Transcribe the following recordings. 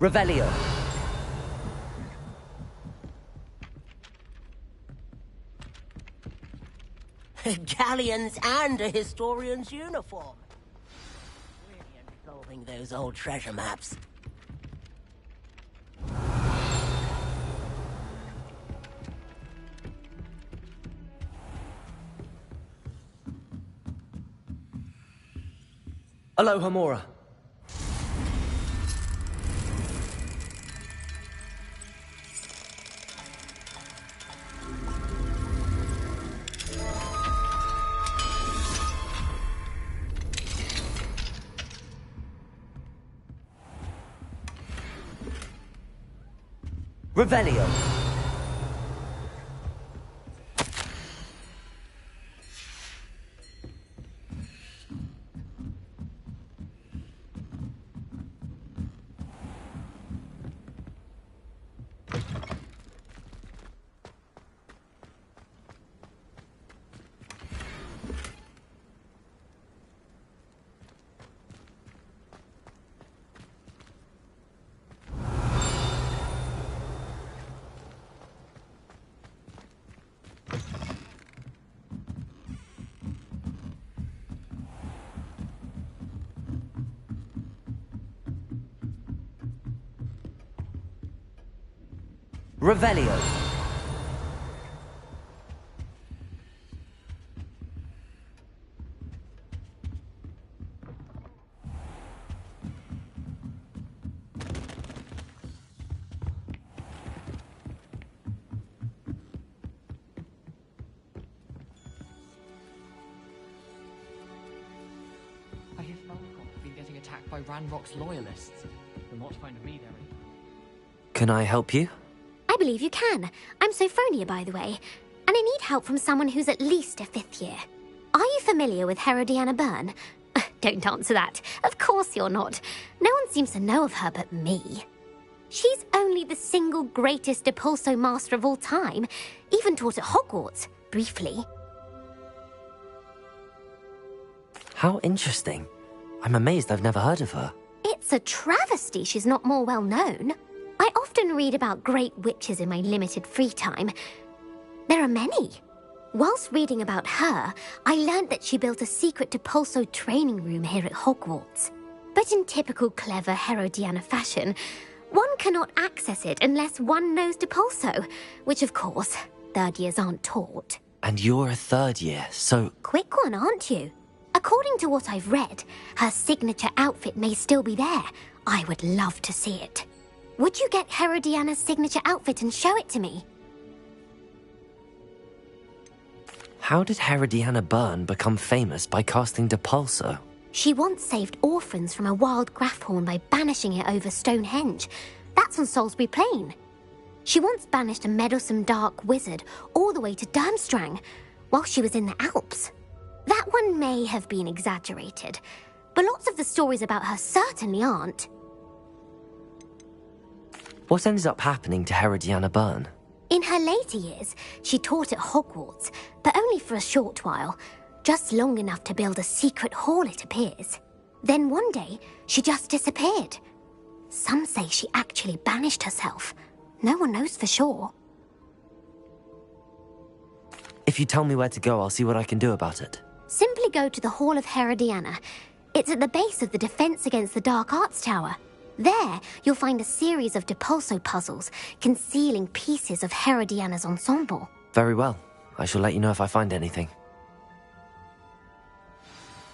Revelio. Galleons and a historian's uniform. Really involving those old treasure maps. Aloha Mora. Revelio. Revelio. I hear Falcon have been getting attacked by Ranrock's loyalists. You'll not find me there. Can I help you? I believe you can. I'm Sophronia, by the way, and I need help from someone who's at least a 5th year. Are you familiar with Herodiana Byrne? Don't answer that. Of course you're not. No one seems to know of her but me. She's only the single greatest Depulso master of all time, even taught at Hogwarts, briefly. How interesting. I'm amazed I've never heard of her. It's a travesty she's not more well known. I often read about great witches in my limited free time. There are many. Whilst reading about her, I learned that she built a secret Depulso training room here at Hogwarts. But in typical clever Herodiana fashion, one cannot access it unless one knows Depulso, which of course, 3rd years aren't taught. And you're a 3rd year, so... Quick one, aren't you? According to what I've read, her signature outfit may still be there. I would love to see it. Would you get Herodiana's signature outfit and show it to me? How did Herodiana Byrne become famous by casting Depulso? She once saved orphans from a wild Grafhorn by banishing it over Stonehenge. That's on Salisbury Plain. She once banished a meddlesome dark wizard all the way to Durmstrang while she was in the Alps. That one may have been exaggerated, but lots of the stories about her certainly aren't. What ended up happening to Herodiana Byrne? In her later years, she taught at Hogwarts, but only for a short while, just long enough to build a secret hall, it appears. Then one day, she just disappeared. Some say she actually banished herself. No one knows for sure. If you tell me where to go, I'll see what I can do about it. Simply go to the Hall of Herodiana. It's at the base of the Defense Against the Dark Arts Tower. There, you'll find a series of Depulso puzzles concealing pieces of Herodiana's ensemble. Very well. I shall let you know if I find anything.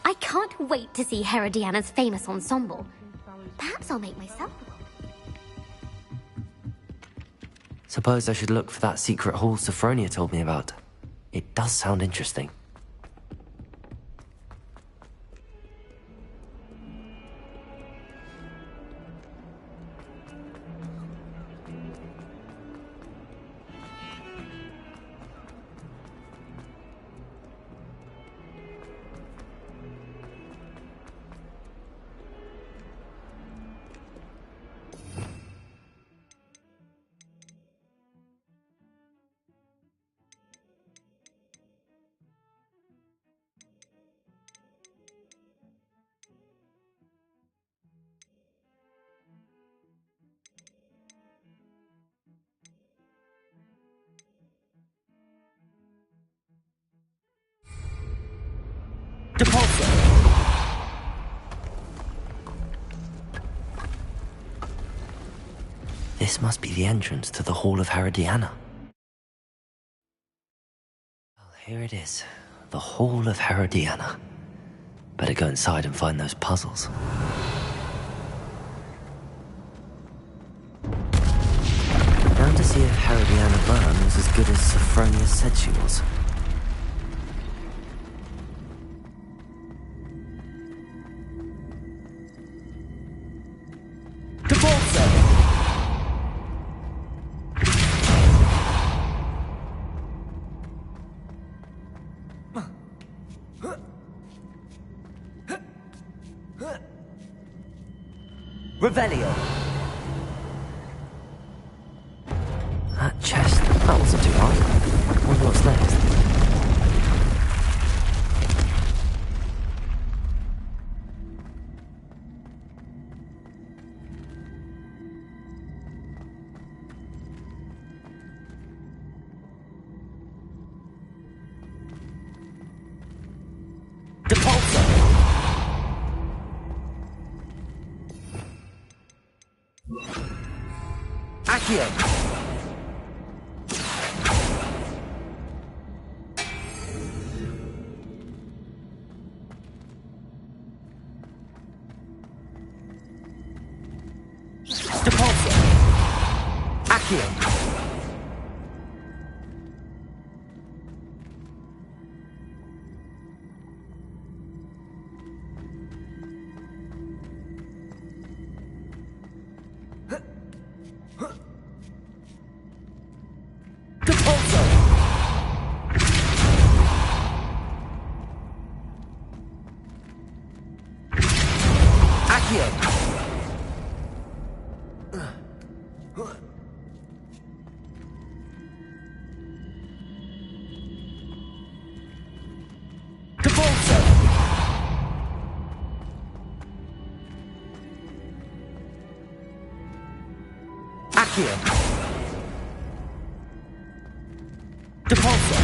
I can't wait to see Herodiana's famous ensemble. Perhaps I'll make myself one. Suppose I should look for that secret hall Sophronia told me about. It does sound interesting. Depulso! This must be the entrance to the Hall of Herodiana. Well, here it is. The Hall of Herodiana. Better go inside and find those puzzles. Down to see if Herodiana Byrne was as good as Sophronia said she was. Revelio. That chest, that wasn't too hard. Wonder what's next. Accio! Depulso! Accio! Accio! Depulso!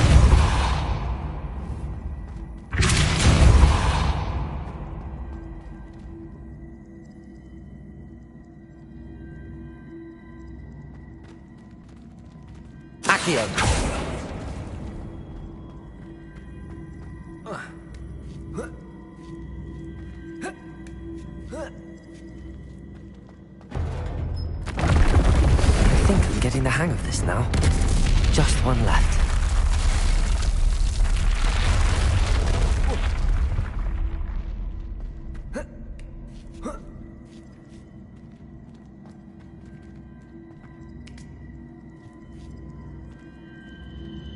Accio! Getting the hang of this now. Just one left.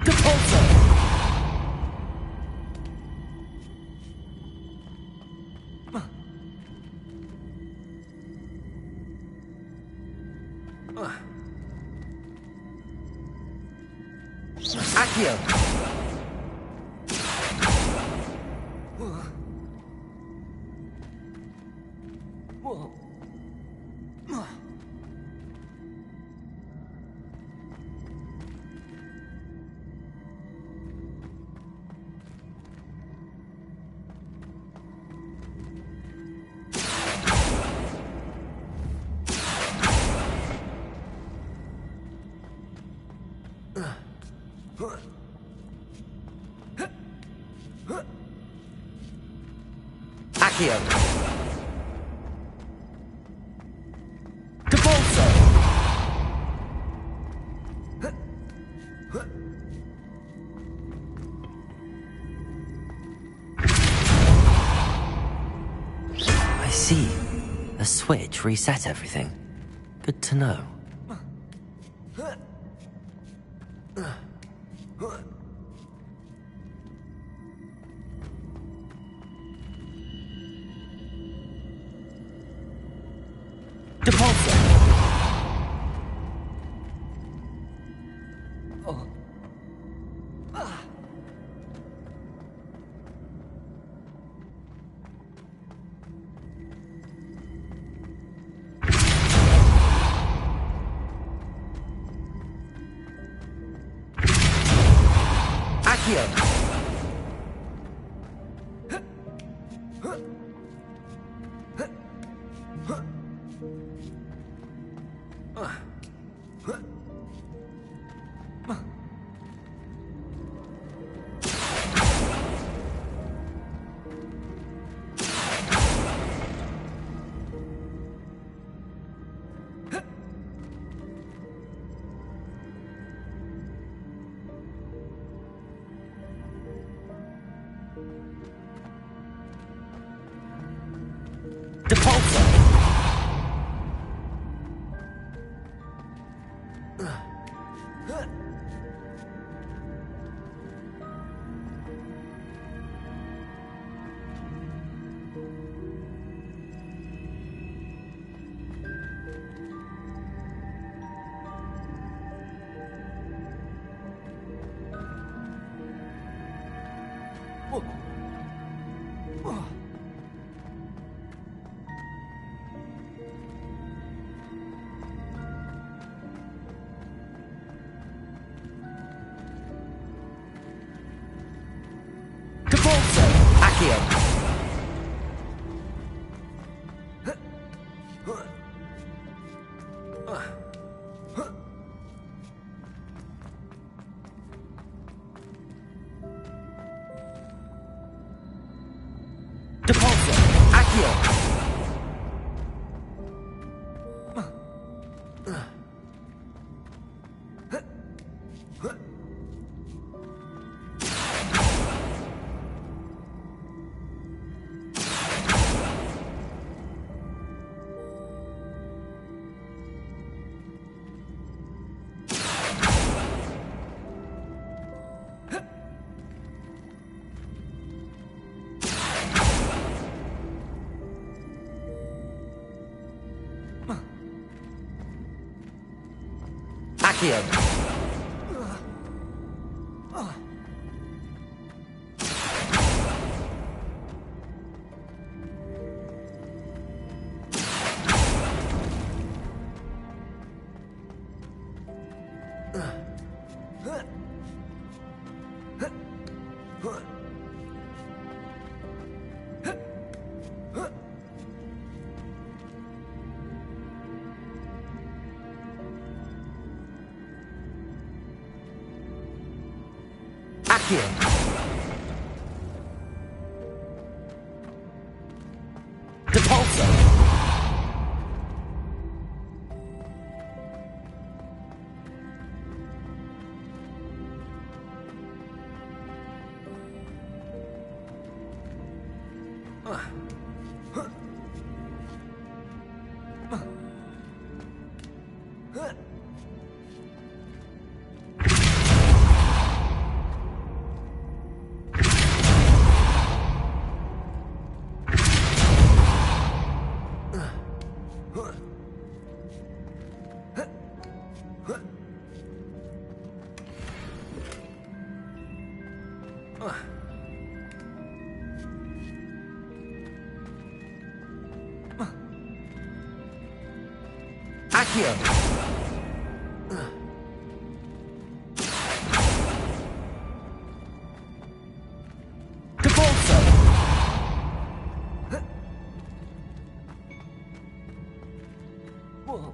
Depulso! Accio! Accio! Depulso! I see. A switch reset everything. Good to know. Depulso! Oh. Accio! Depulso! Accio! Accio! Depulso! Accio! Depulso! Whoa.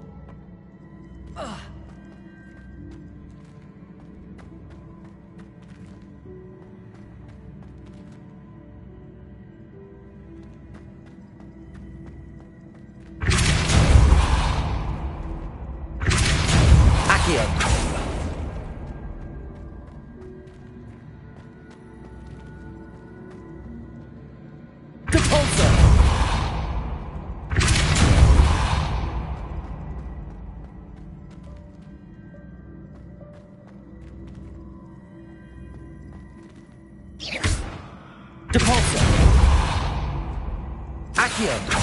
Accio! Depulso! Depulso! Accio!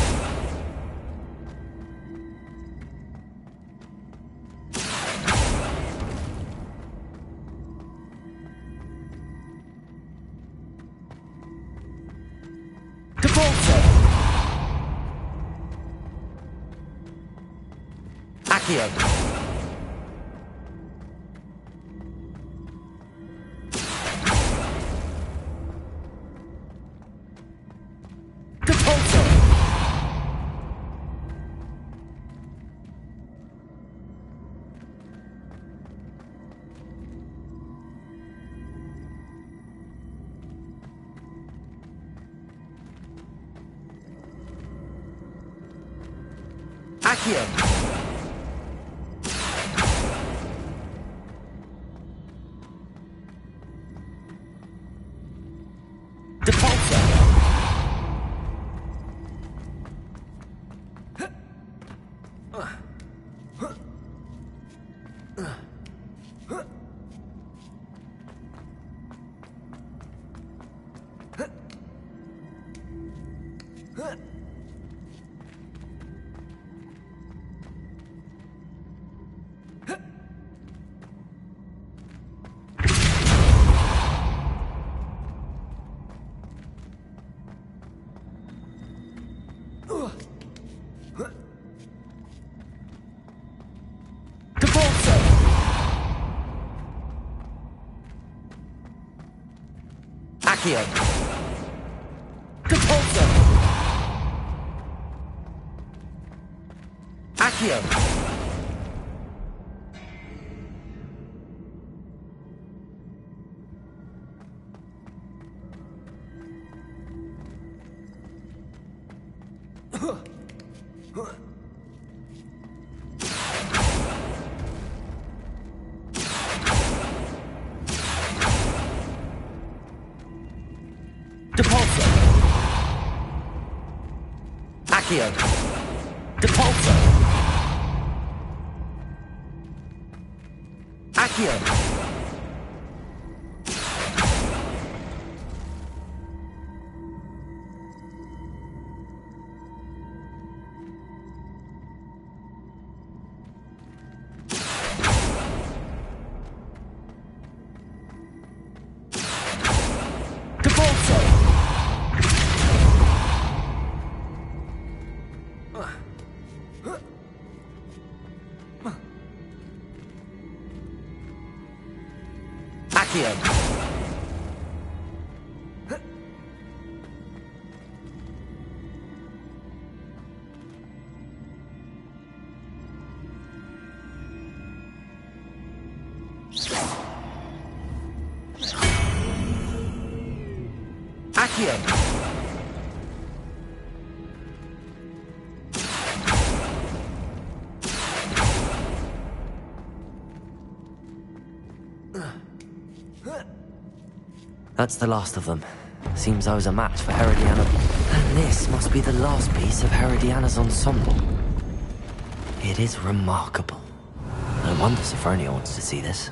Depulso! Accio! Depulso! Accio! Depulso! Accio! Depulso! Accio! Depulso! Accio! Depulso! Accio! Accio! Accio! That's the last of them. Seems I was a match for Herodiana. And this must be the last piece of Herodiana's ensemble. It is remarkable. No wonder Sophronia wants to see this.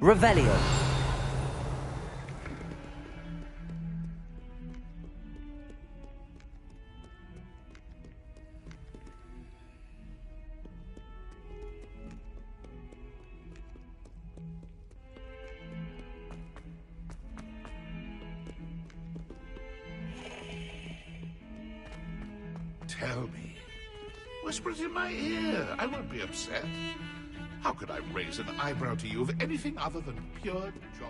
Revelio. Tell me. Whisper it in my ear. I won't be upset. How could I raise an eyebrow to you of anything other than pure joy?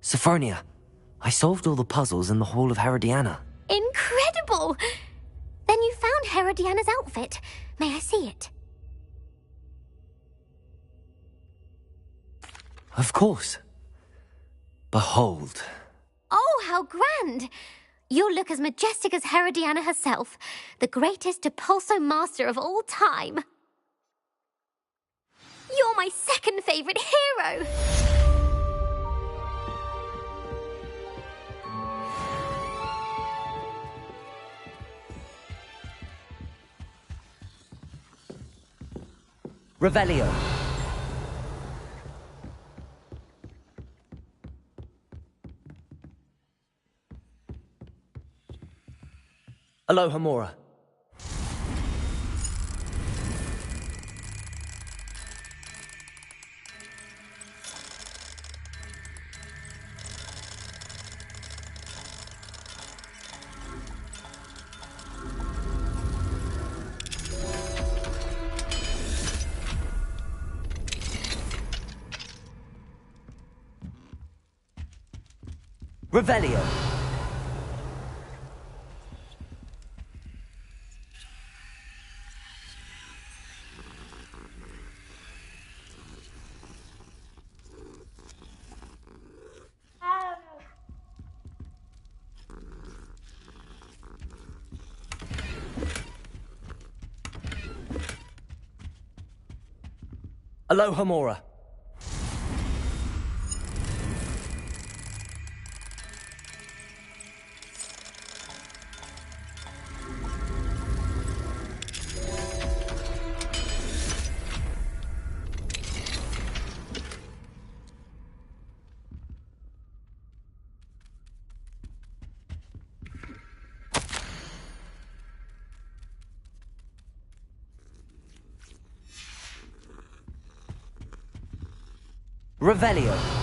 Sophronia, I solved all the puzzles in the Hall of Herodiana. Incredible! Then you found Herodiana's outfit. May I see it? Of course. Behold. Oh, how grand! You'll look as majestic as Herodiana herself, the greatest Depulso master of all time. You're my second favorite hero! Revelio. Alohomora. Revelio. Aloha Mora. Revelio.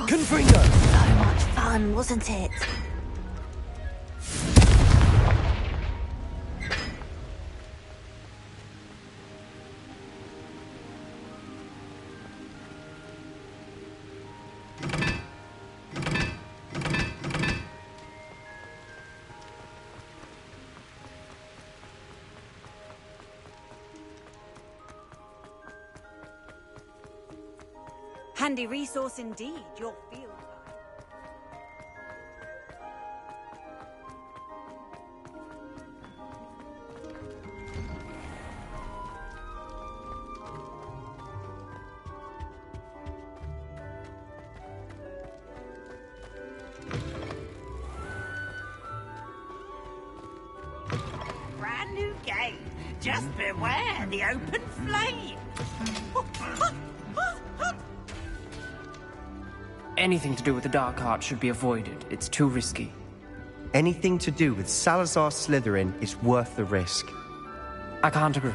Confringo! So much fun, wasn't it? Handy resource indeed, your field guide. Brand new game. Just beware the open flame. Anything to do with the dark arts should be avoided. It's too risky. Anything to do with Salazar Slytherin is worth the risk. I can't agree.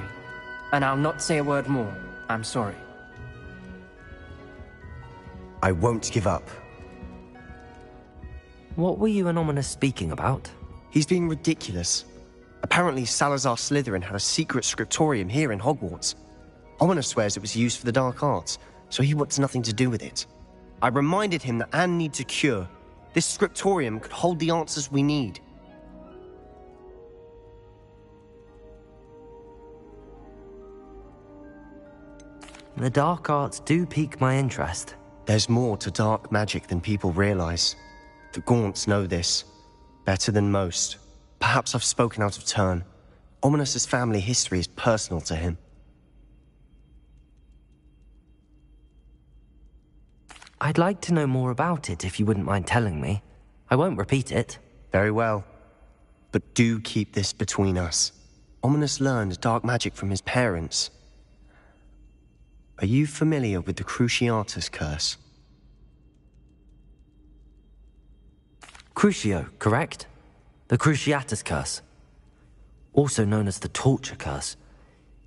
And I'll not say a word more. I'm sorry. I won't give up. What were you and Ominous speaking about? He's being ridiculous. Apparently Salazar Slytherin had a secret scriptorium here in Hogwarts. Ominous swears it was used for the dark arts, so he wants nothing to do with it. I reminded him that Anne needs a cure. This scriptorium could hold the answers we need. The dark arts do pique my interest. There's more to dark magic than people realize. The Gaunts know this. Better than most. Perhaps I've spoken out of turn. Ominous's family history is personal to him. I'd like to know more about it if you wouldn't mind telling me. I won't repeat it. Very well. But do keep this between us. Ominous learned dark magic from his parents. Are you familiar with the Cruciatus curse? Crucio, correct? The Cruciatus curse. Also known as the torture curse.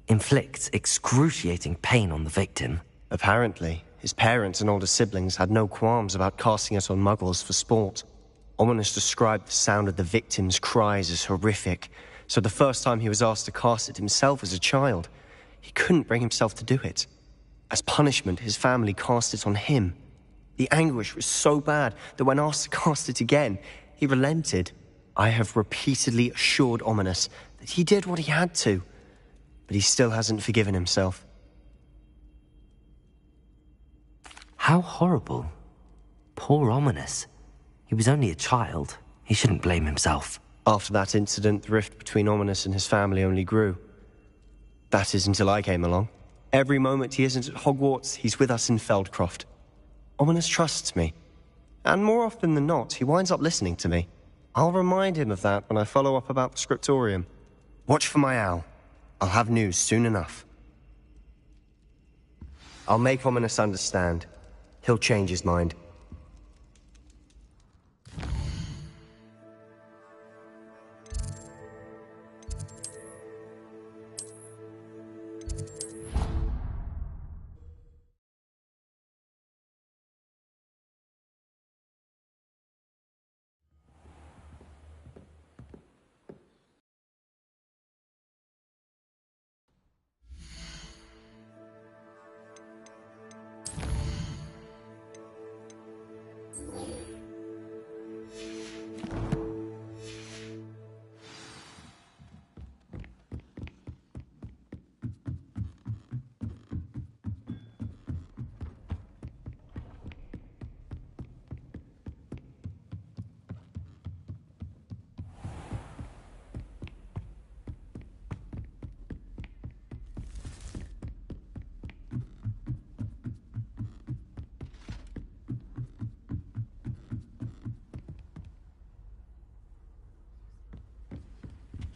Inflicts excruciating pain on the victim. Apparently. His parents and older siblings had no qualms about casting it on muggles for sport. Ominous described the sound of the victim's cries as horrific, so the first time he was asked to cast it himself as a child, he couldn't bring himself to do it. As punishment, his family cast it on him. The anguish was so bad that when asked to cast it again, he relented. I have repeatedly assured Ominous that he did what he had to, but he still hasn't forgiven himself. How horrible. Poor Ominous. He was only a child. He shouldn't blame himself. After that incident, the rift between Ominous and his family only grew. That is until I came along. Every moment he isn't at Hogwarts, he's with us in Feldcroft. Ominous trusts me. And more often than not, he winds up listening to me. I'll remind him of that when I follow up about the scriptorium. Watch for my owl. I'll have news soon enough. I'll make Ominous understand. He'll change his mind.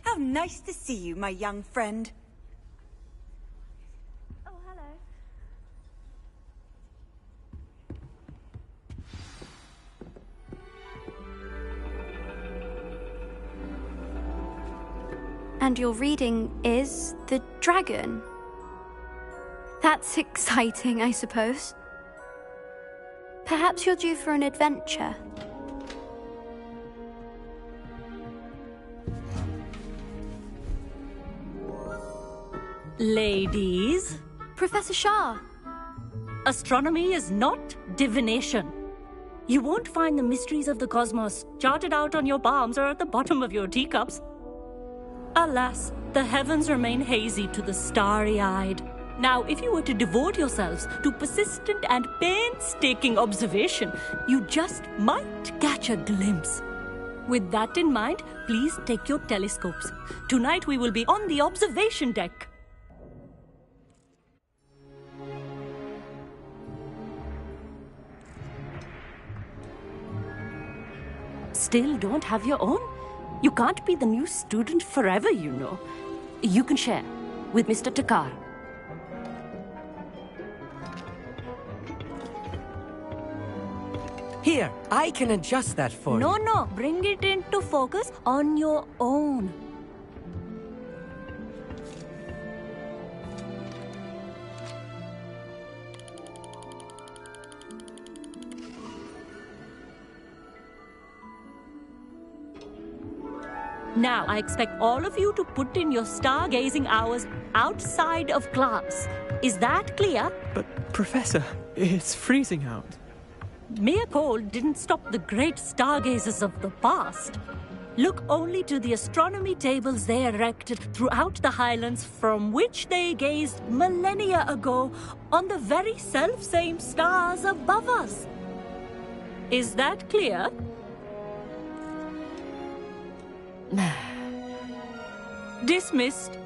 How nice to see you, my young friend. Oh, hello. And your reading is The Dragon. That's exciting, I suppose. Perhaps you're due for an adventure. Ladies, Professor Shah. astronomy is not divination. You won't find the mysteries of the cosmos charted out on your palms or at the bottom of your teacups. Alas, the heavens remain hazy to the starry-eyed. Now, if you were to devote yourselves to persistent and painstaking observation, you just might catch a glimpse. With that in mind, please take your telescopes. Tonight we will be on the observation deck. Still don't have your own? You can't be the new student forever, you know. You can share with Mr. Takar. Here, I can adjust that for you. No, bring it into focus on your own. Now, I expect all of you to put in your stargazing hours outside of class. Is that clear? But, Professor, it's freezing out. Mere cold didn't stop the great stargazers of the past. Look only to the astronomy tables they erected throughout the highlands from which they gazed millennia ago on the very self-same stars above us. Is that clear? Dismissed.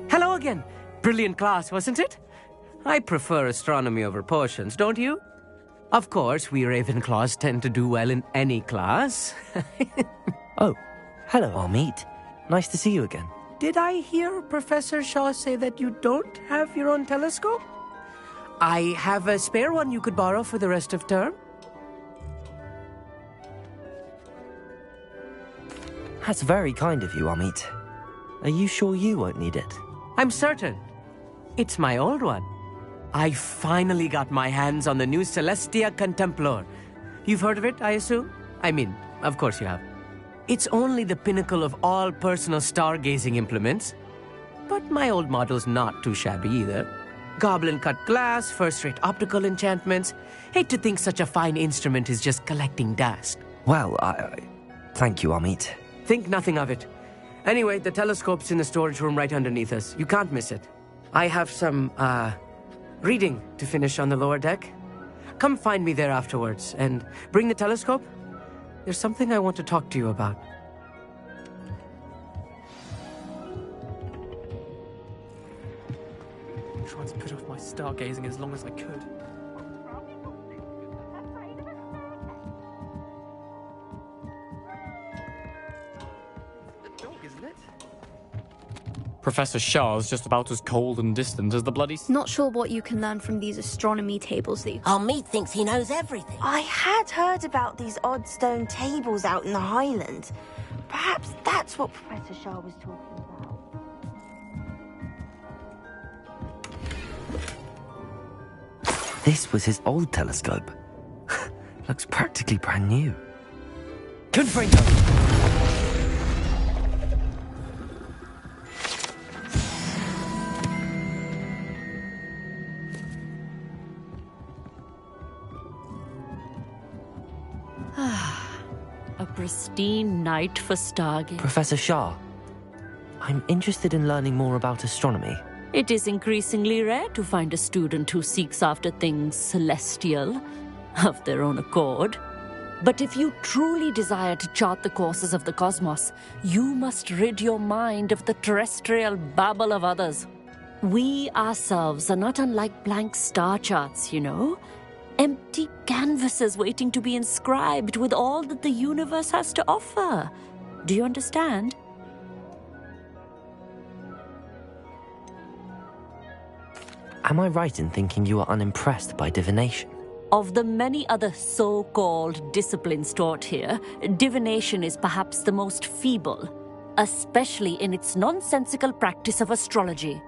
Hello again. Brilliant class, wasn't it? I prefer astronomy over potions, don't you? Of course, we Ravenclaws tend to do well in any class. Oh, hello, Amit. Nice to see you again. Did I hear Professor Shaw say that you don't have your own telescope? I have a spare one you could borrow for the rest of term. That's very kind of you, Amit. Are you sure you won't need it? I'm certain. It's my old one. I finally got my hands on the new Celestia Contemplor. You've heard of it, I assume? I mean, of course you have. It's only the pinnacle of all personal stargazing implements. But my old model's not too shabby either. Goblin-cut glass, first-rate optical enchantments. Hate to think such a fine instrument is just collecting dust. Well, thank you, Amit. Think nothing of it. Anyway, the telescope's in the storage room right underneath us. You can't miss it. I have some, reading to finish on the lower deck. Come find me there afterwards, and bring the telescope. There's something I want to talk to you about. I tried to put off my stargazing as long as I could. Professor Shah's just about as cold and distant as the bloody... Not sure what you can learn from these astronomy tables that you... Amit thinks he knows everything. I had heard about these odd stone tables out in the Highlands. Perhaps that's what Professor Shah was talking about. This was his old telescope. Looks practically brand new. Confringo! A pristine night for stargazing. Professor Shah, I'm interested in learning more about astronomy. It is increasingly rare to find a student who seeks after things celestial of their own accord. But if you truly desire to chart the courses of the cosmos, you must rid your mind of the terrestrial babble of others. We ourselves are not unlike blank star charts, you know. Empty canvases waiting to be inscribed with all that the universe has to offer. Do you understand? Am I right in thinking you are unimpressed by divination? Of the many other so-called disciplines taught here, divination is perhaps the most feeble, especially in its nonsensical practice of astrology.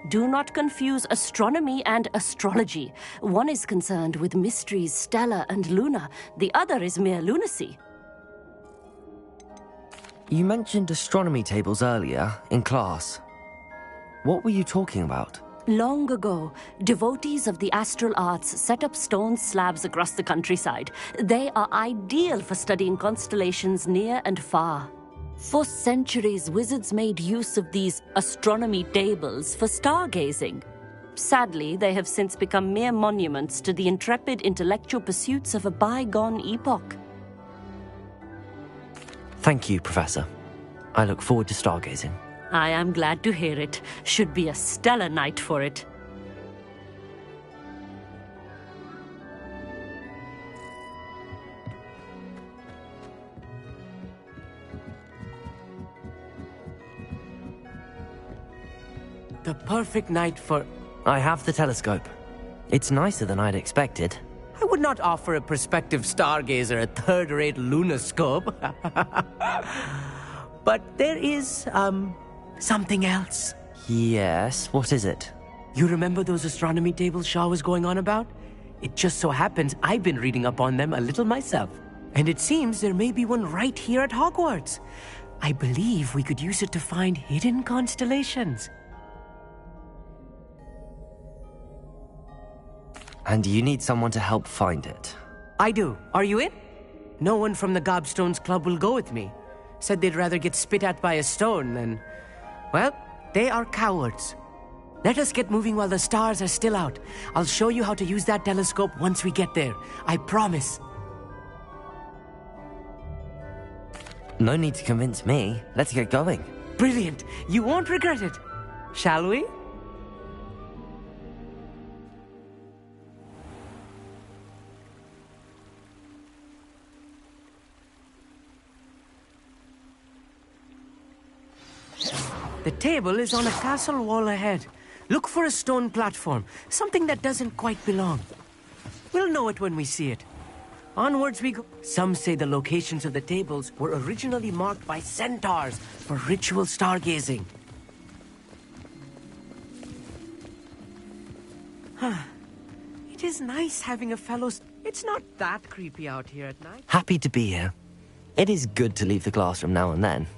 Do not confuse astronomy and astrology. One is concerned with mysteries stellar and lunar. The other is mere lunacy. You mentioned astronomy tables earlier, in class. What were you talking about? Long ago, devotees of the astral arts set up stone slabs across the countryside. They are ideal for studying constellations near and far. For centuries, wizards made use of these astronomy tables for stargazing. Sadly, they have since become mere monuments to the intrepid intellectual pursuits of a bygone epoch. Thank you, Professor. I look forward to stargazing. I am glad to hear it. Should be a stellar night for it. The perfect night for... I have the telescope. It's nicer than I'd expected. I would not offer a prospective stargazer a third-rate lunoscope. But there is, something else. Yes, what is it? You remember those astronomy tables Shaw was going on about? It just so happens I've been reading up on them a little myself. And it seems there may be one right here at Hogwarts. I believe we could use it to find hidden constellations. And you need someone to help find it. I do. Are you in? No one from the Gobstones Club will go with me. Said they'd rather get spit at by a stone than... Well, they are cowards. Let us get moving while the stars are still out. I'll show you how to use that telescope once we get there. I promise. No need to convince me. Let's get going. Brilliant. You won't regret it. Shall we? The table is on a castle wall ahead. Look for a stone platform, something that doesn't quite belong. We'll know it when we see it. Onwards we go. Some say the locations of the tables were originally marked by centaurs for ritual stargazing. It is nice having a fellow... It's not that creepy out here at night. Happy to be here. It is good to leave the classroom now and then.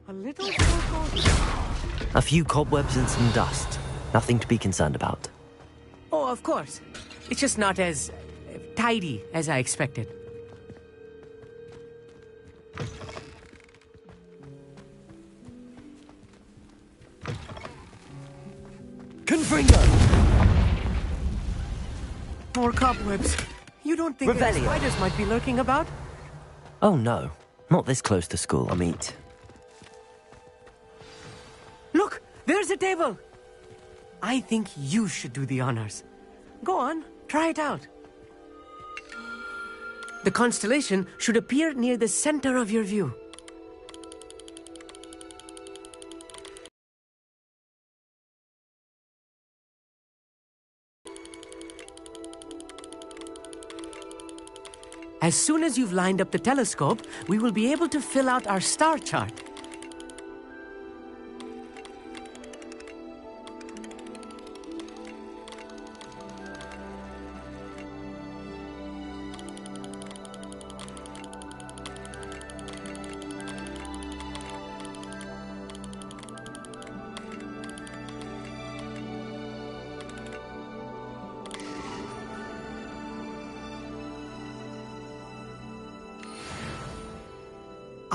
A little circle. A few cobwebs and some dust. Nothing to be concerned about. Oh, of course. It's just not as tidy as I expected. Confringo! More cobwebs. You don't think any spiders might be lurking about? Oh no. Not this close to school, Amit. Look! There's a table! I think you should do the honors. Go on, try it out. The constellation should appear near the center of your view. As soon as you've lined up the telescope, we will be able to fill out our star chart.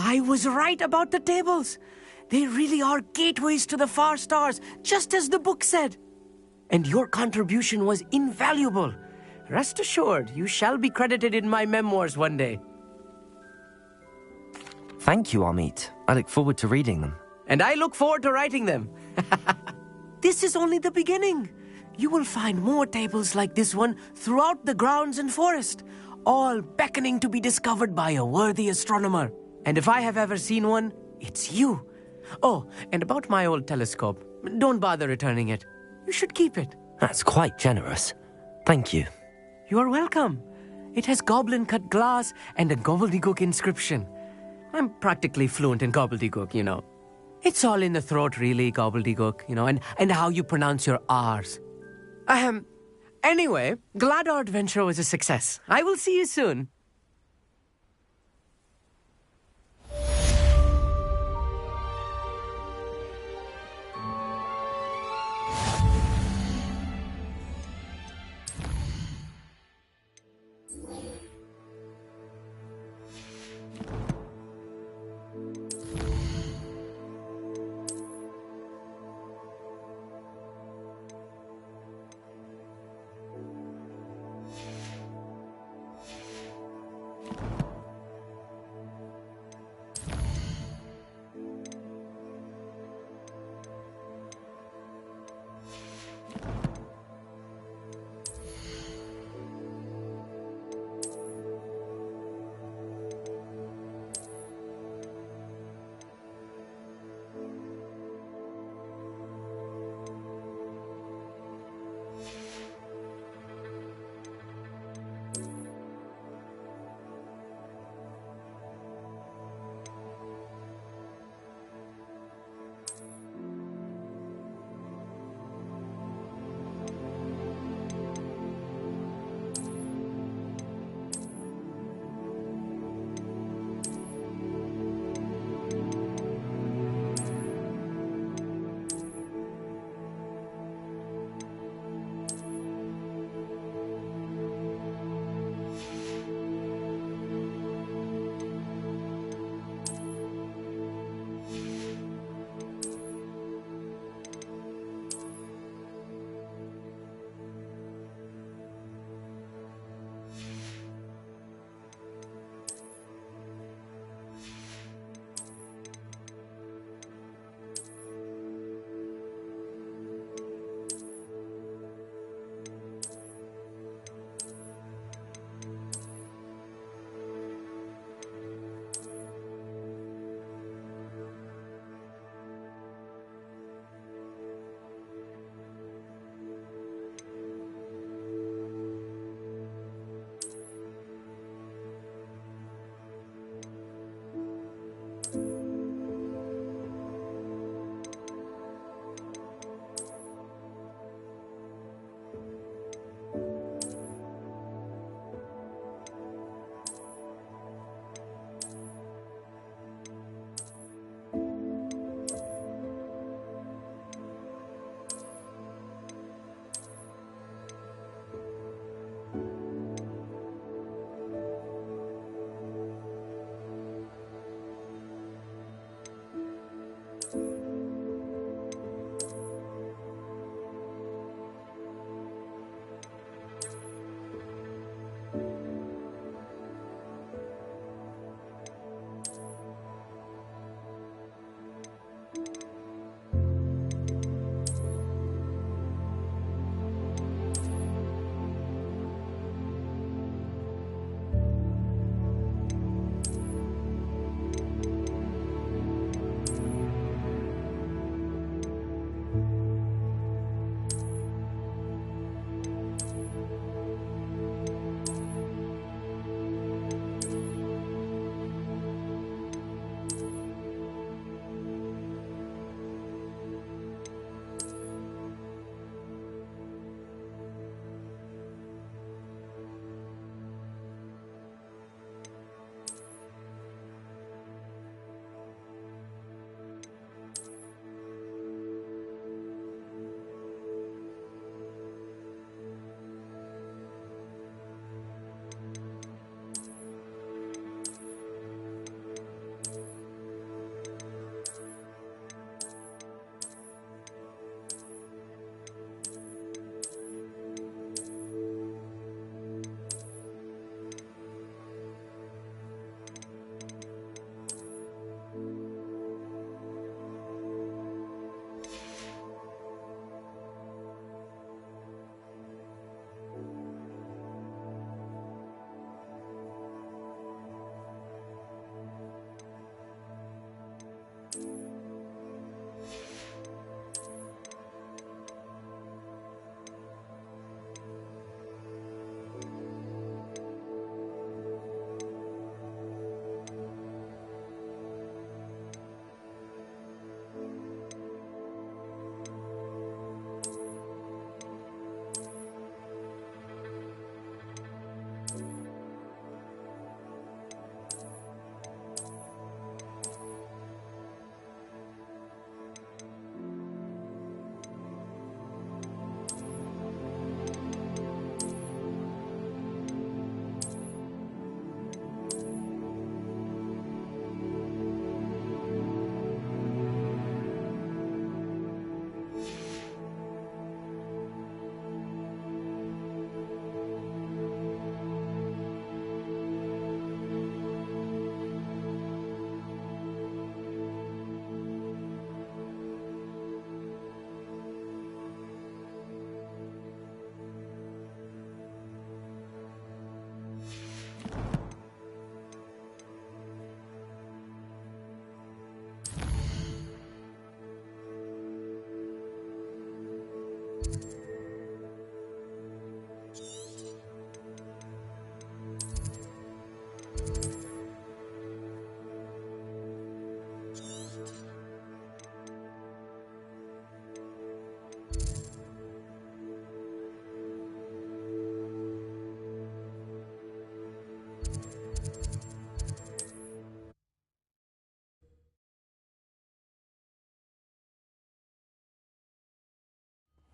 I was right about the tables. They really are gateways to the far stars, just as the book said. And your contribution was invaluable. Rest assured, you shall be credited in my memoirs one day. Thank you, Amit. I look forward to reading them. And I look forward to writing them. This is only the beginning. You will find more tables like this one throughout the grounds and forest, all beckoning to be discovered by a worthy astronomer. And if I have ever seen one, it's you. Oh, and about my old telescope, don't bother returning it. You should keep it. That's quite generous. Thank you. You are welcome. It has goblin-cut glass and a gobbledygook inscription. I'm practically fluent in gobbledygook, you know. It's all in the throat, really, gobbledygook, you know, and how you pronounce your R's. Anyway, glad our adventure was a success. I will see you soon.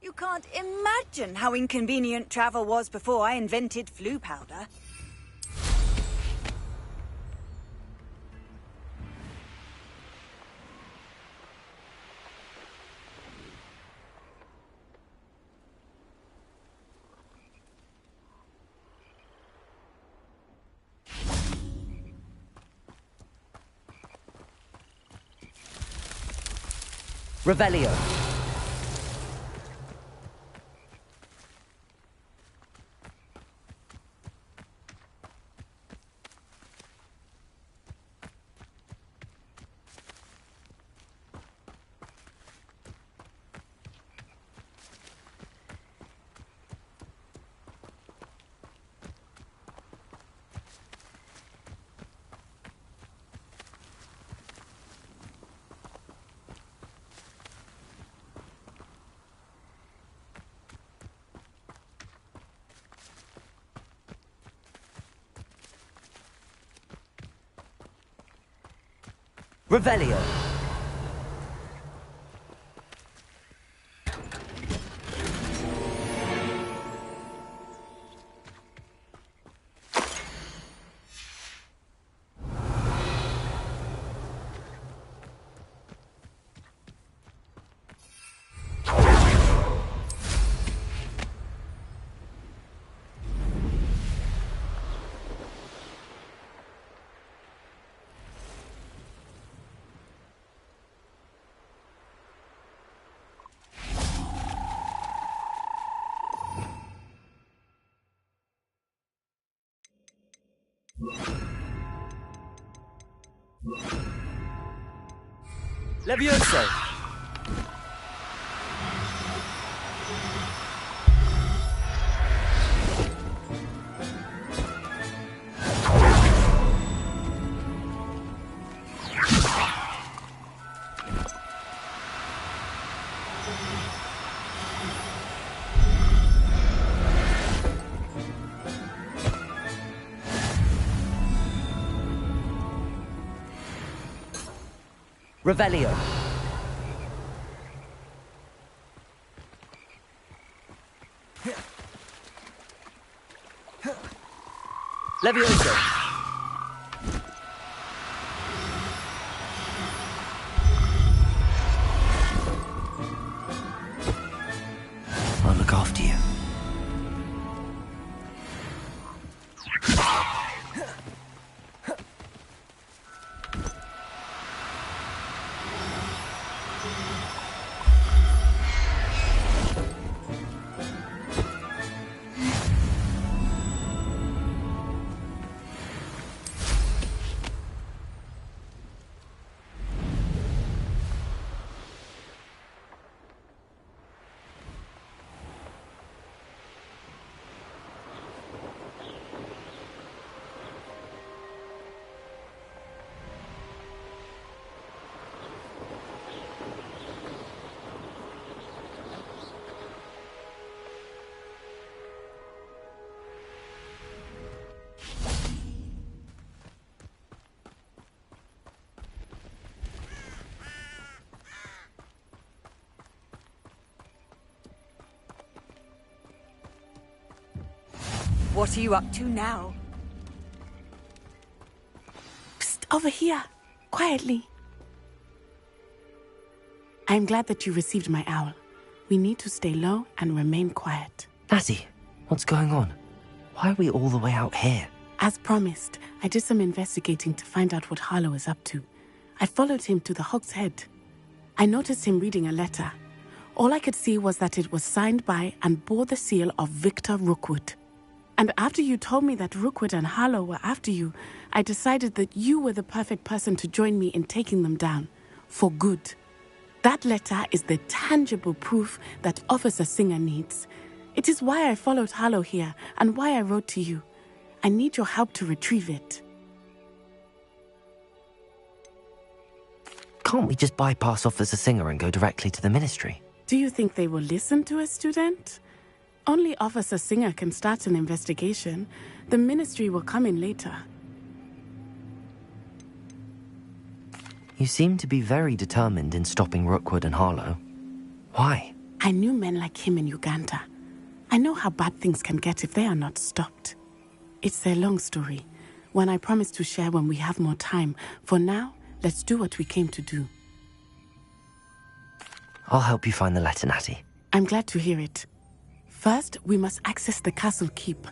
You can't imagine how inconvenient travel was before I invented flu powder. Revelio. Revelio. Levioso! Revelio. Levioso. I'll look after you. What are you up to now? Psst, over here. Quietly. I'm glad that you received my owl. We need to stay low and remain quiet. Nazzy, what's going on? Why are we all the way out here? As promised, I did some investigating to find out what Harlow is up to. I followed him to the Hog's Head. I noticed him reading a letter. All I could see was that it was signed by and bore the seal of Victor Rookwood. And after you told me that Rookwood and Harlow were after you, I decided that you were the perfect person to join me in taking them down. For good. That letter is the tangible proof that Officer Singer needs. It is why I followed Harlow here and why I wrote to you. I need your help to retrieve it. Can't we just bypass Officer Singer and go directly to the Ministry? Do you think they will listen to a student? Only Officer Singer can start an investigation. The Ministry will come in later. You seem to be very determined in stopping Rookwood and Harlow. Why? I knew men like him in Uganda. I know how bad things can get if they are not stopped. It's a long story, one I promise to share when we have more time. For now, let's do what we came to do. I'll help you find the letter, Natty. I'm glad to hear it. First, we must access the castle keep.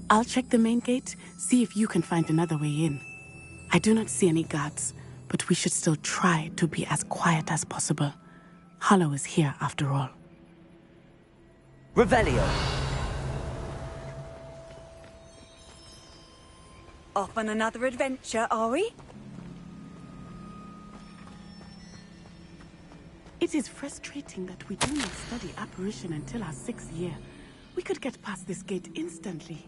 I'll check the main gate, see if you can find another way in. I do not see any guards, but we should still try to be as quiet as possible. Harlow is here after all. Revelio! Off on another adventure, are we? It is frustrating that we do not study apparition until our 6th year. We could get past this gate instantly.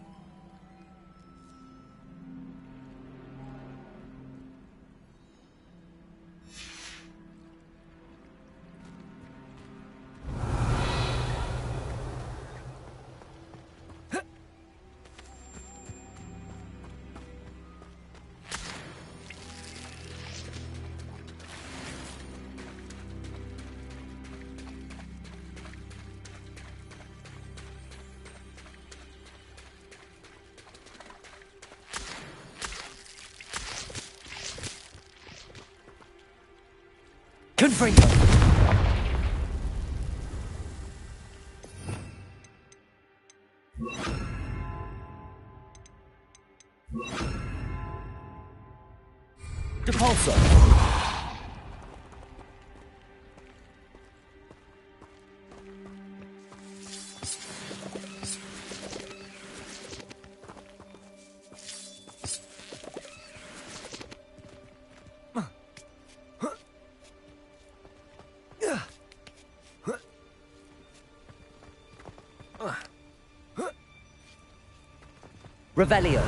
Confringo! Depulso! Revelio.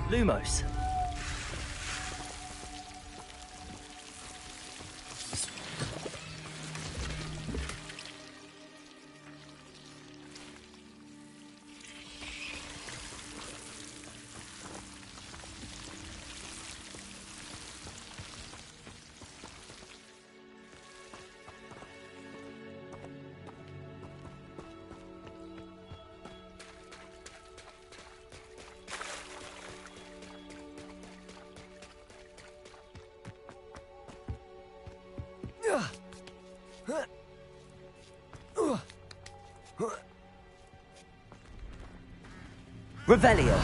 Lumos. Revelio.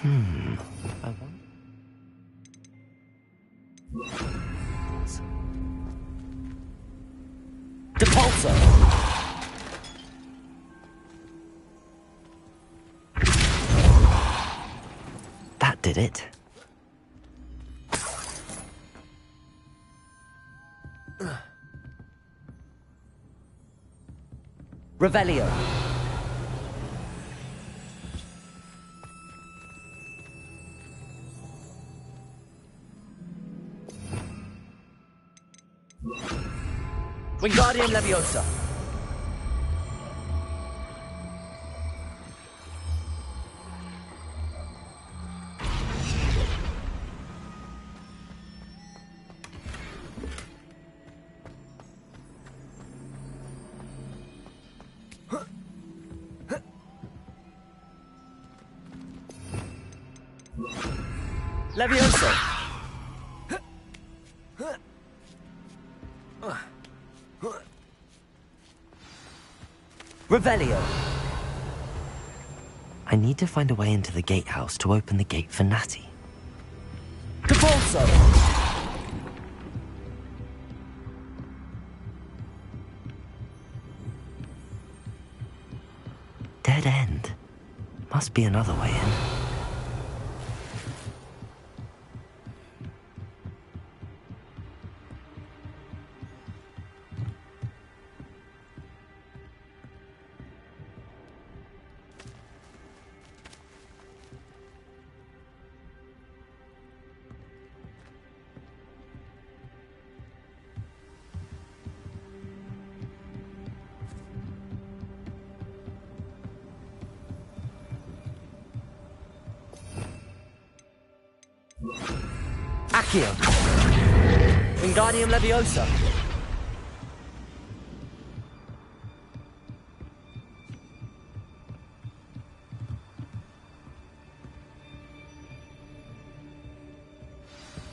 I want... Depulso. That did it. Revelio. Wingardium Leviosa. Leviosa. Revelio. I need to find a way into the gatehouse to open the gate for Natty. Depulso! Dead end. Must be another way in. Accio! Wingardium Leviosa!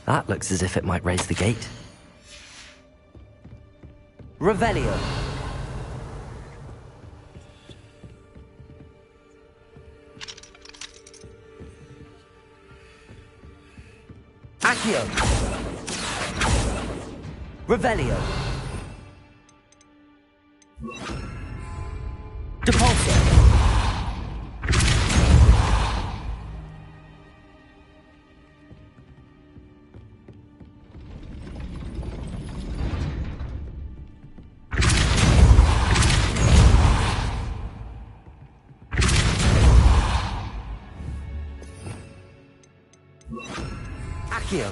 That looks as if it might raise the gate. Revelio! Accio! Revelio! Depulso! Accio!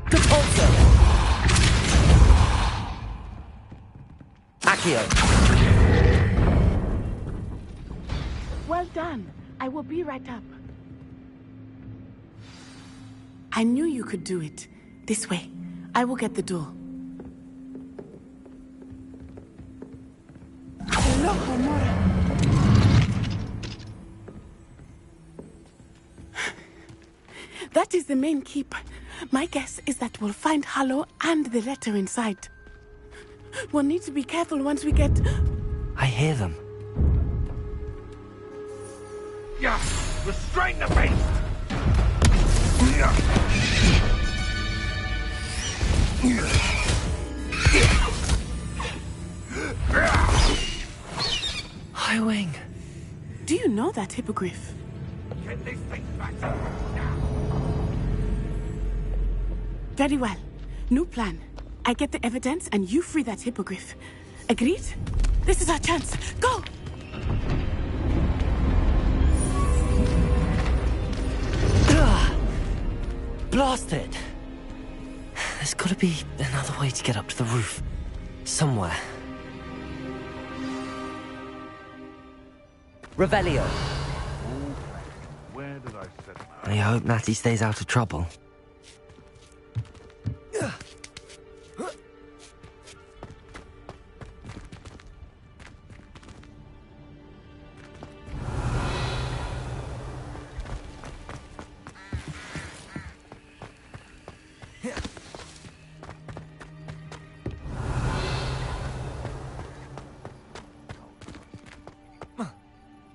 Depulso! Accio! Well done. I will be right up. I knew you could do it. This way. I will get the door. Loco, Mora. That is the main keep. My guess is that we'll find Harlow and the letter inside. We'll need to be careful once we get... I hear them. Yeah! Restrain the beast! Highwing! Do you know that hippogriff? Get this thing back now! Very well. New plan. I get the evidence and you free that hippogriff. Agreed? This is our chance. Go! Blast it! There's gotta be another way to get up to the roof. Somewhere. Revelio! Where did I set my... I hope Natty stays out of trouble.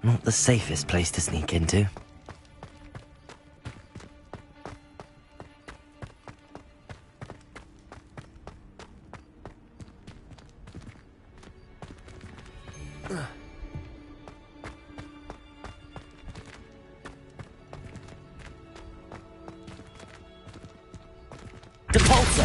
Not the safest place to sneak into. Depulso!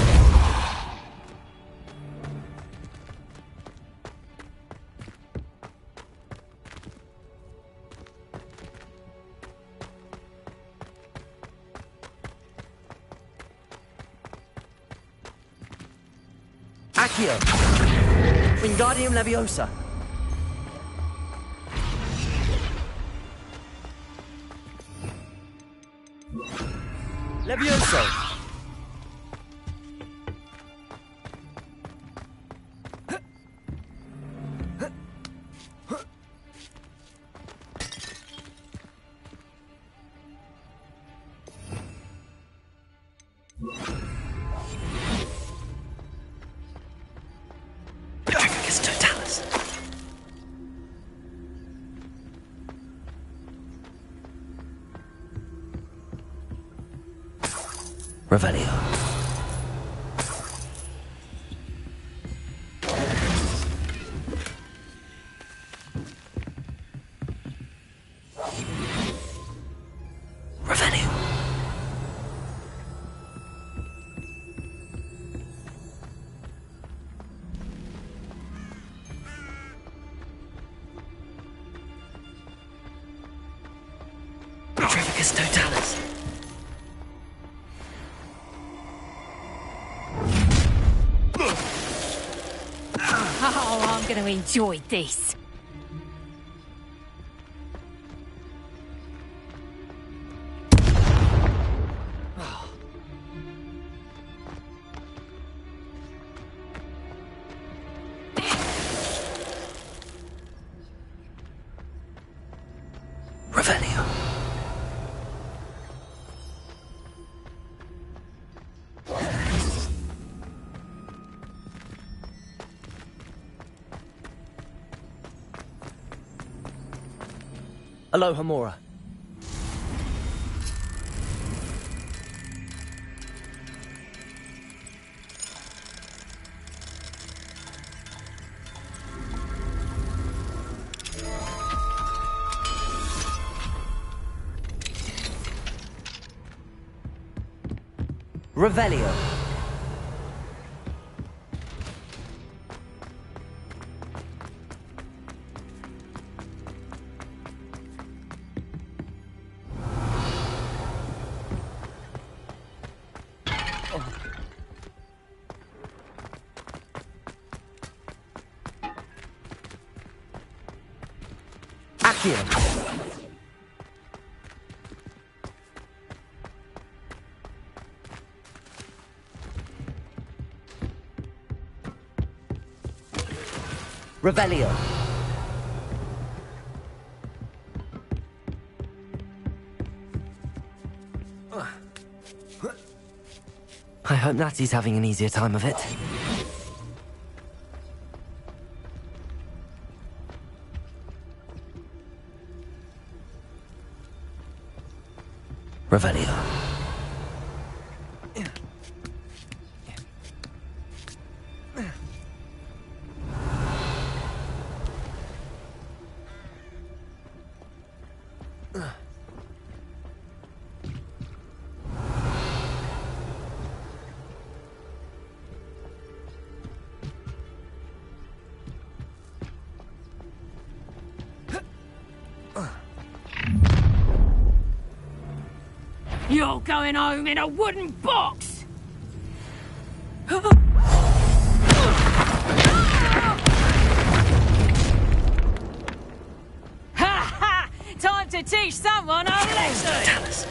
Accio! Wingardium Leviosa! Levioso! Revelio. Revelio. Petrificus Totalis. gonna enjoy this. Revelio. Aloha, Mora. Revelio. Accio. Revelio. I hope Natty's having an easier time of it. Revelio. You're going home in a wooden box! Ha ha! Time to teach someone a lesson!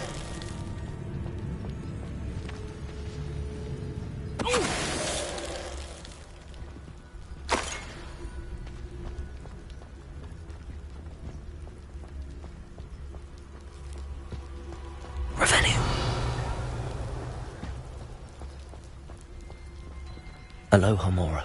Aloha, Mora.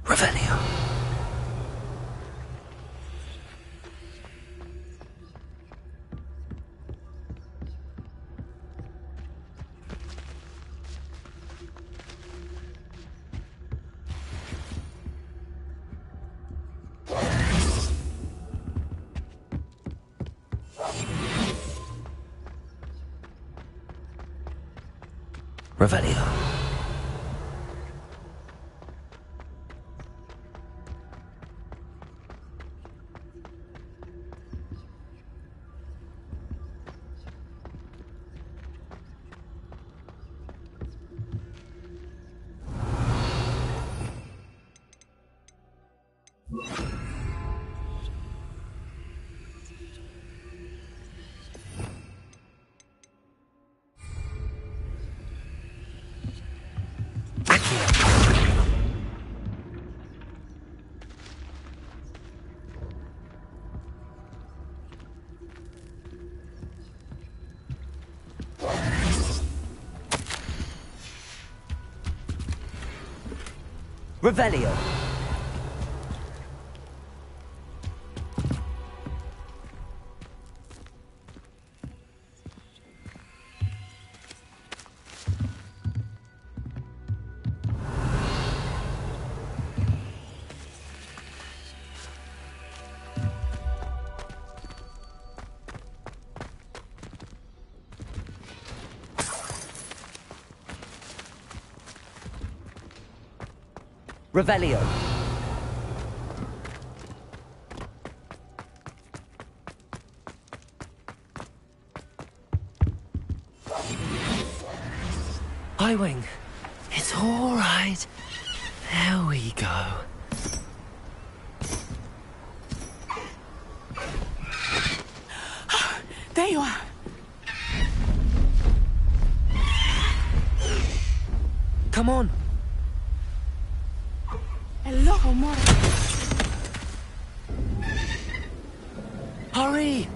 Revelio. Revelio. Revelio. Revelio. Highwing. It's all right. There we go. There you are. Come on. Hello, Mora. Hurry!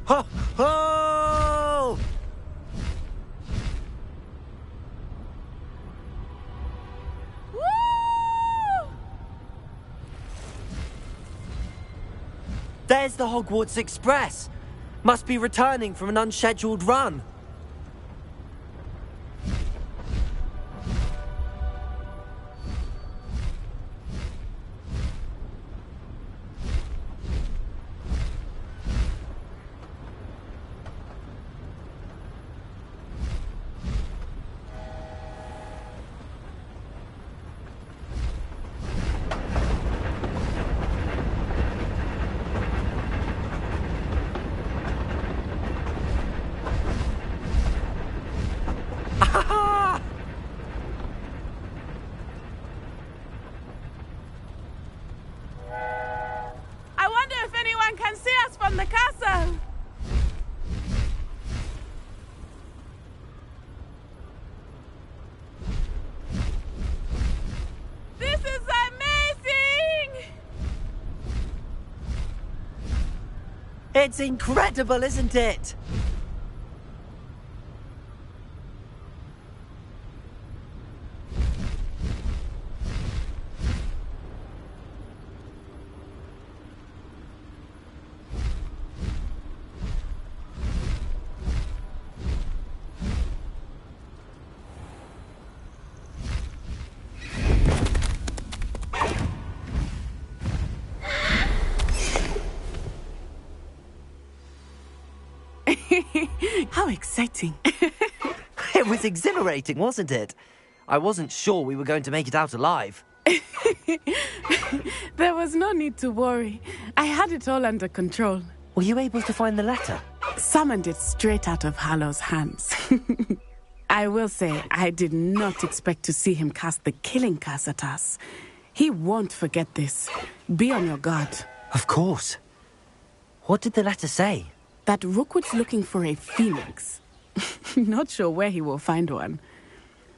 Ho! Ho! There's the Hogwarts Express. Must be returning from an unscheduled run. I wonder if anyone can see us from the castle. This is amazing! It's incredible, isn't it? How exciting. It was exhilarating, wasn't it? I wasn't sure we were going to make it out alive. There was no need to worry. I had it all under control. Were you able to find the letter? Summoned it straight out of Hallow's hands. I will say, I did not expect to see him cast the killing curse at us. He won't forget this. Be on your guard. Of course. What did the letter say? That Rookwood's looking for a phoenix. Not sure where he will find one.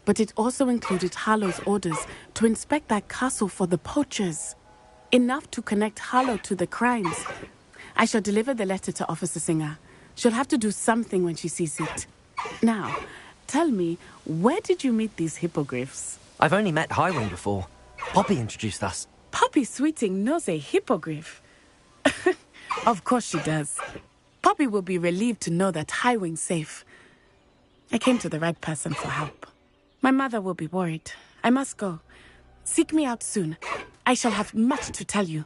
But it also included Harlow's orders to inspect that castle for the poachers. Enough to connect Harlow to the crimes. I shall deliver the letter to Officer Singer. She'll have to do something when she sees it. Now, tell me, where did you meet these hippogriffs? I've only met Highwing before. Poppy introduced us. Poppy Sweeting knows a hippogriff. Of course she does. Poppy will be relieved to know that Highwing's safe. I came to the right person for help. My mother will be worried. I must go. Seek me out soon. I shall have much to tell you.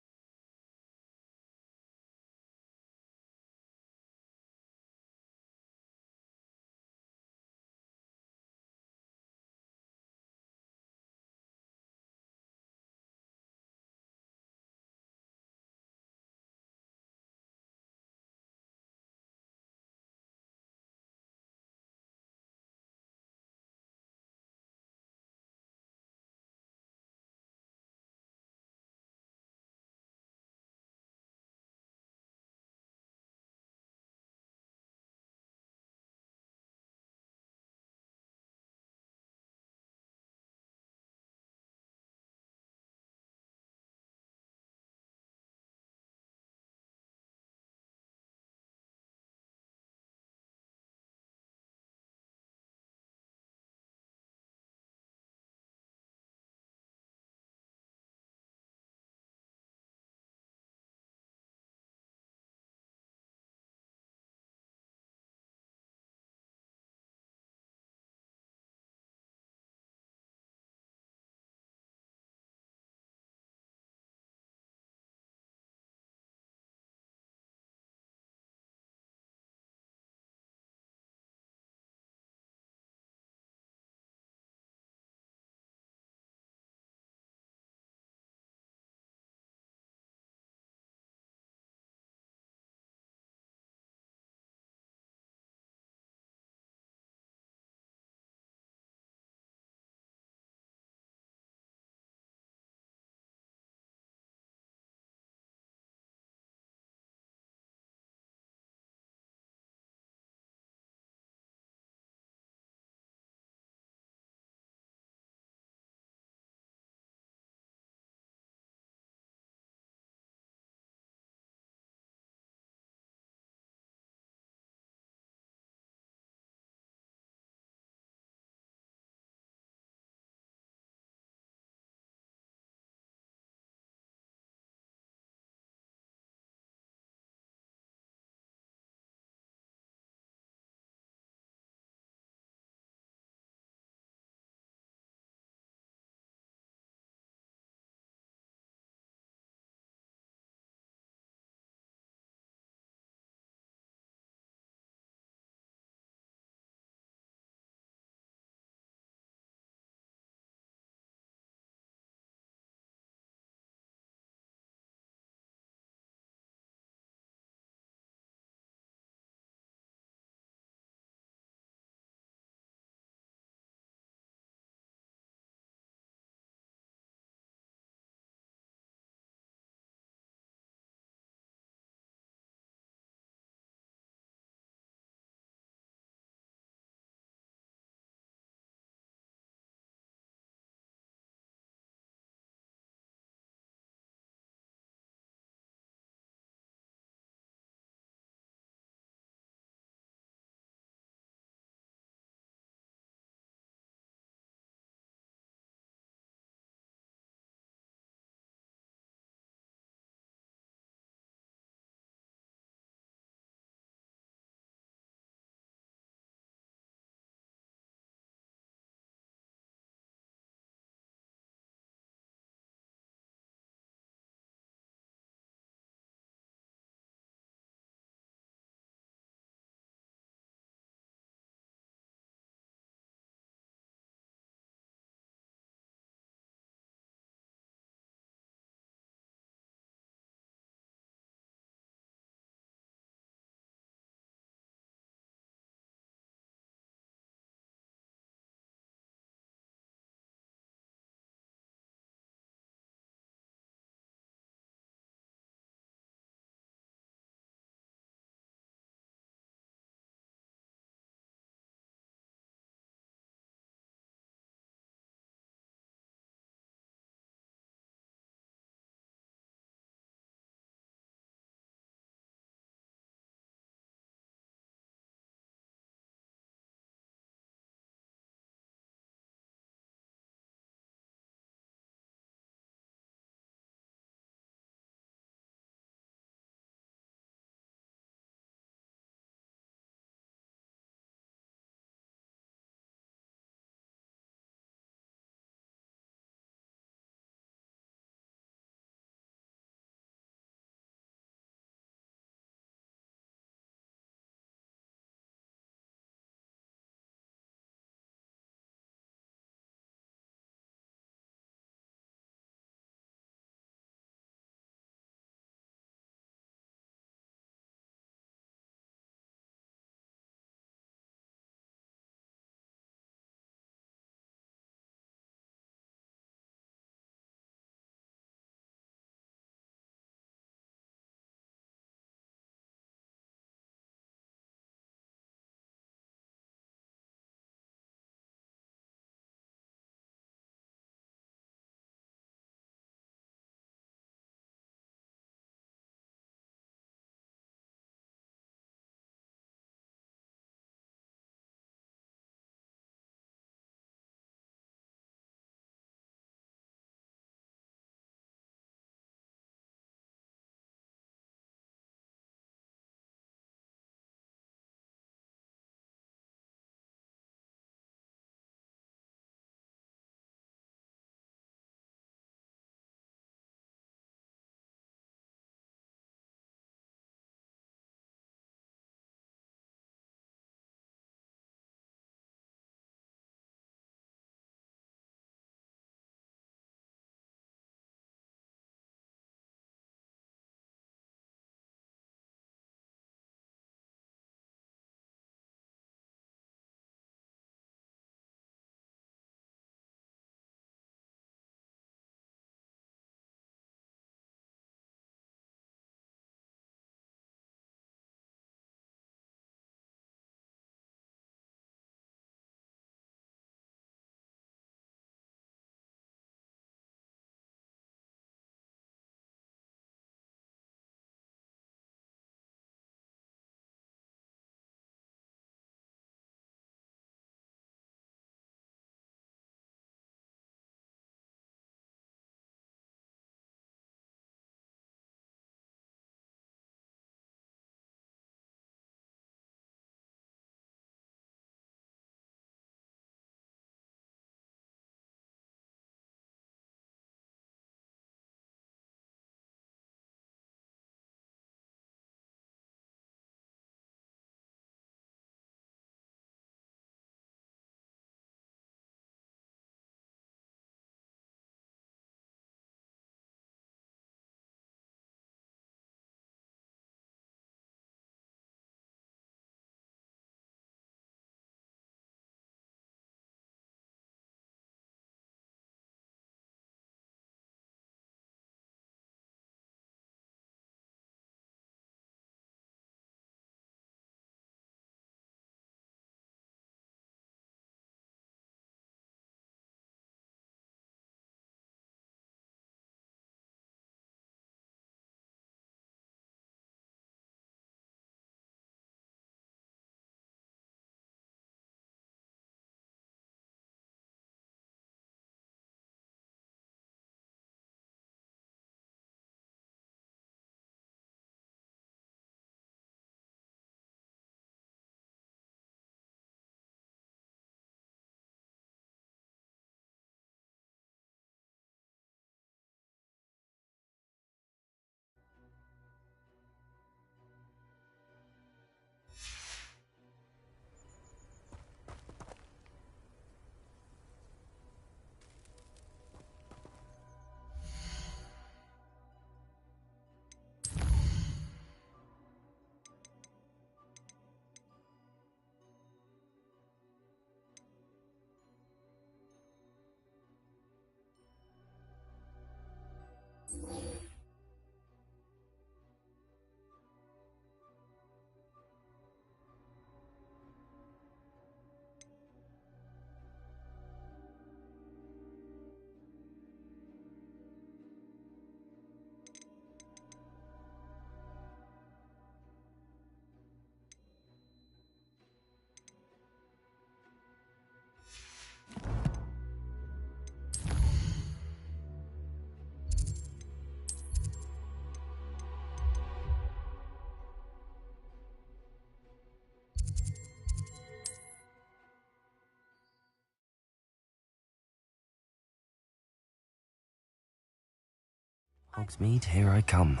Hogsmeade, here I come.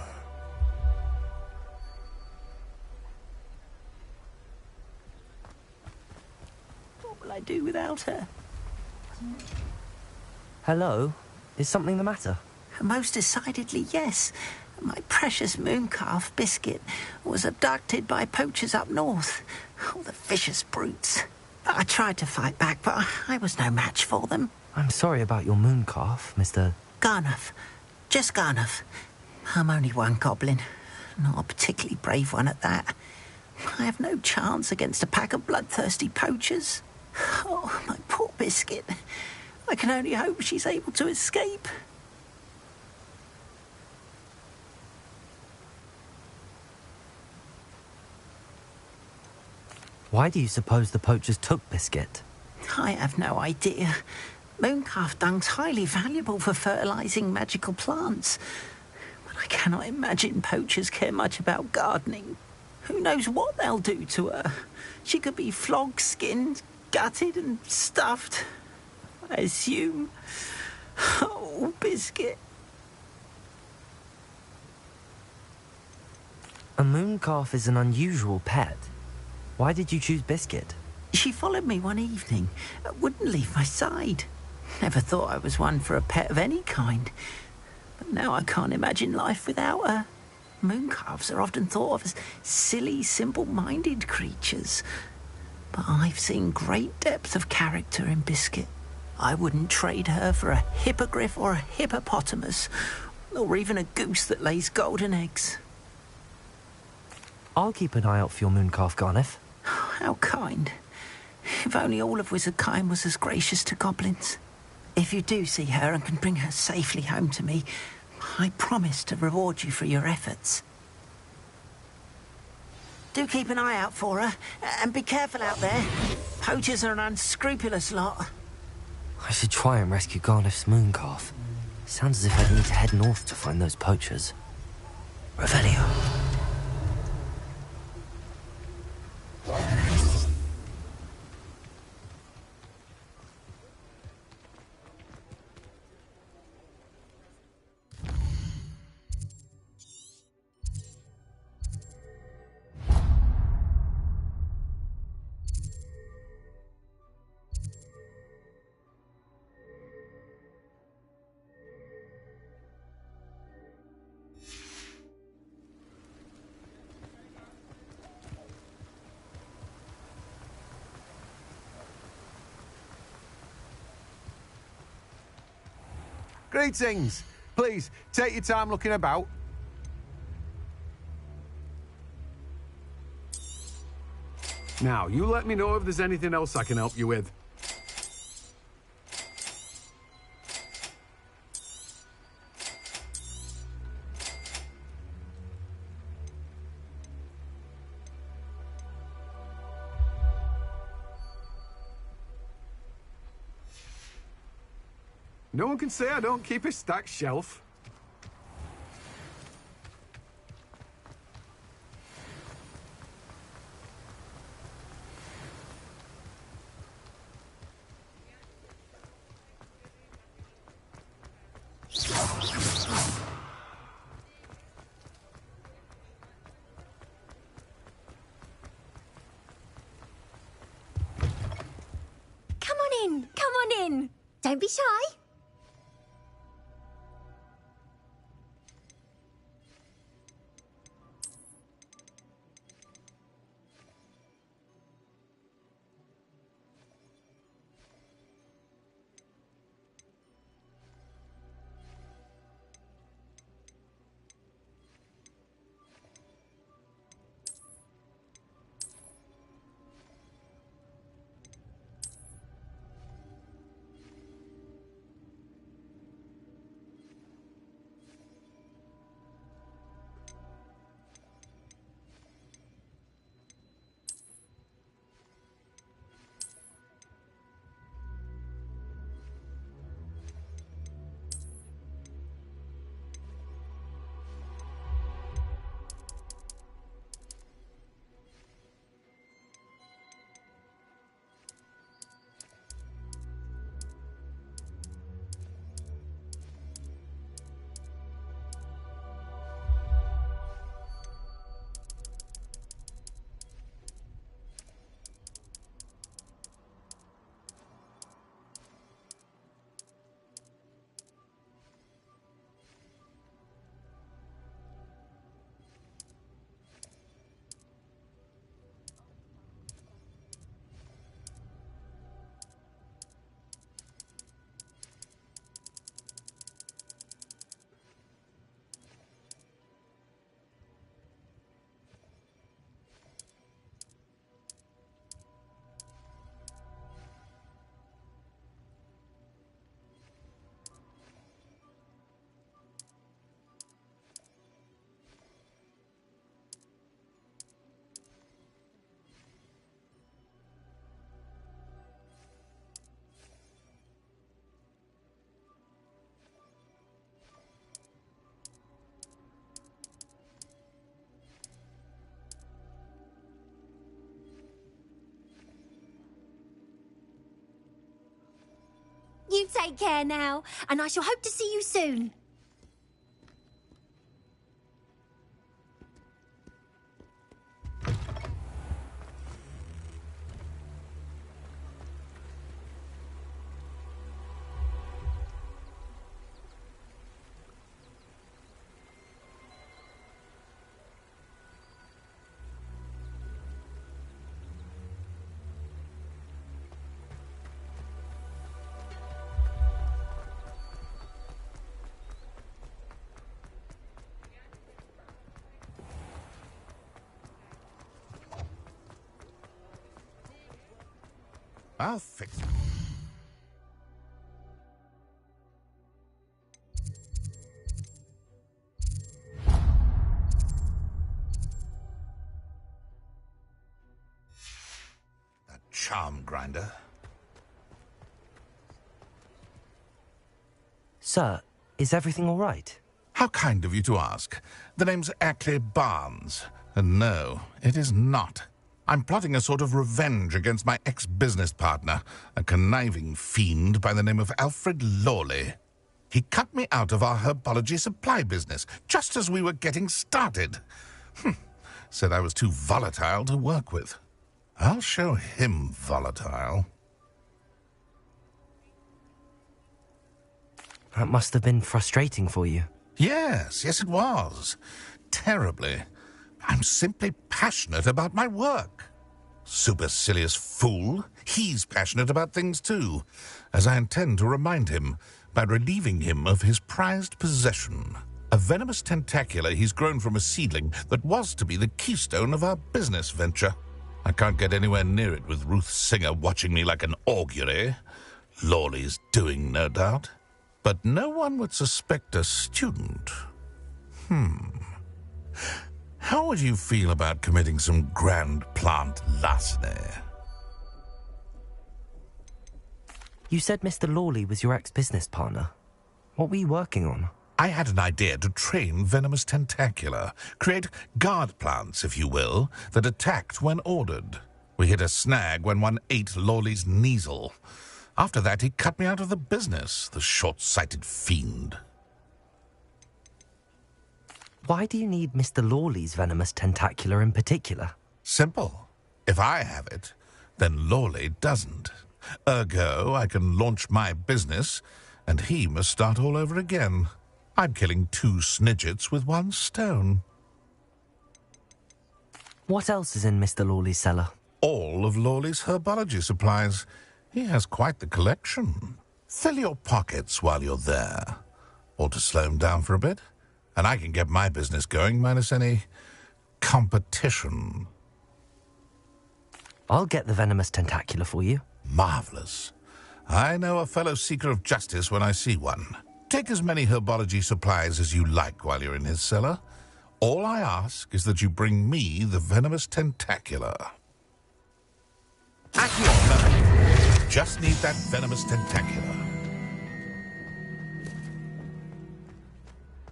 What will I do without her? Hello? Is something the matter? Most decidedly, yes. My precious mooncalf, Biscuit, was abducted by poachers up north. Oh, the vicious brutes. I tried to fight back, but I was no match for them. I'm sorry about your mooncalf, Mr. Garnuff. Just Garnuff. I'm only one goblin. Not a particularly brave one at that. I have no chance against a pack of bloodthirsty poachers. Oh, my poor Biscuit. I can only hope she's able to escape. Why do you suppose the poachers took Biscuit? I have no idea. Mooncalf dung's highly valuable for fertilizing magical plants. But I cannot imagine poachers care much about gardening. Who knows what they'll do to her? She could be flogged, skinned, gutted and stuffed. I assume. Oh, Biscuit. A mooncalf is an unusual pet. Why did you choose Biscuit? She followed me one evening, wouldn't leave my side. Never thought I was one for a pet of any kind. But now I can't imagine life without her. Mooncalves are often thought of as silly, simple-minded creatures. But I've seen great depth of character in Biscuit. I wouldn't trade her for a hippogriff or a hippopotamus, or even a goose that lays golden eggs. I'll keep an eye out for your mooncalf, Garniff. How kind. If only all of Wizardkind was as gracious to goblins. If you do see her and can bring her safely home to me, I promise to reward you for your efforts. Do keep an eye out for her, and be careful out there. Poachers are an unscrupulous lot. I should try and rescue Garniff's mooncalf. Sounds as if I'd need to head north to find those poachers. Revelio. Greetings. Please, take your time looking about. Now, you let me know if there's anything else I can help you with. No one can say I don't keep a stacked shelf. Come on in, come on in. Don't be shy. take care now, and I shall hope to see you soon. I'll fix it. That charm grinder. Sir, is everything all right? How kind of you to ask. The name's Ackley Barnes. And no, it is not. I'm plotting a sort of revenge against my ex-business partner, a conniving fiend by the name of Alfred Lawley. He cut me out of our herbology supply business, just as we were getting started. Said I was too volatile to work with. I'll show him volatile. That must have been frustrating for you. Yes, it was. Terribly. I'm simply passionate about my work. Supercilious fool. He's passionate about things too, as I intend to remind him by relieving him of his prized possession, a venomous tentacula he's grown from a seedling that was to be the keystone of our business venture. I can't get anywhere near it with Ruth Singer watching me like an augury. Lawley's doing, no doubt. But no one would suspect a student. How would you feel about committing some grand plant larceny? You said Mr. Lawley was your ex-business partner. What were you working on? I had an idea to train venomous tentacula, create guard plants, if you will, that attacked when ordered. We hit a snag when one ate Lawley's Kneasel. After that, he cut me out of the business, the short-sighted fiend. Why do you need Mr. Lawley's venomous tentacula in particular? Simple. If I have it, then Lawley doesn't. Ergo, I can launch my business, and he must start all over again. I'm killing 2 snidgets with 1 stone. What else is in Mr. Lawley's cellar? All of Lawley's herbology supplies. He has quite the collection. Fill your pockets while you're there. Or to slow him down for a bit. And I can get my business going minus any competition. I'll get the venomous tentacula for you. Marvelous. I know a fellow seeker of justice when I see one. Take as many herbology supplies as you like while you're in his cellar. All I ask is that you bring me the venomous tentacula. At your command. Just need that venomous tentacula.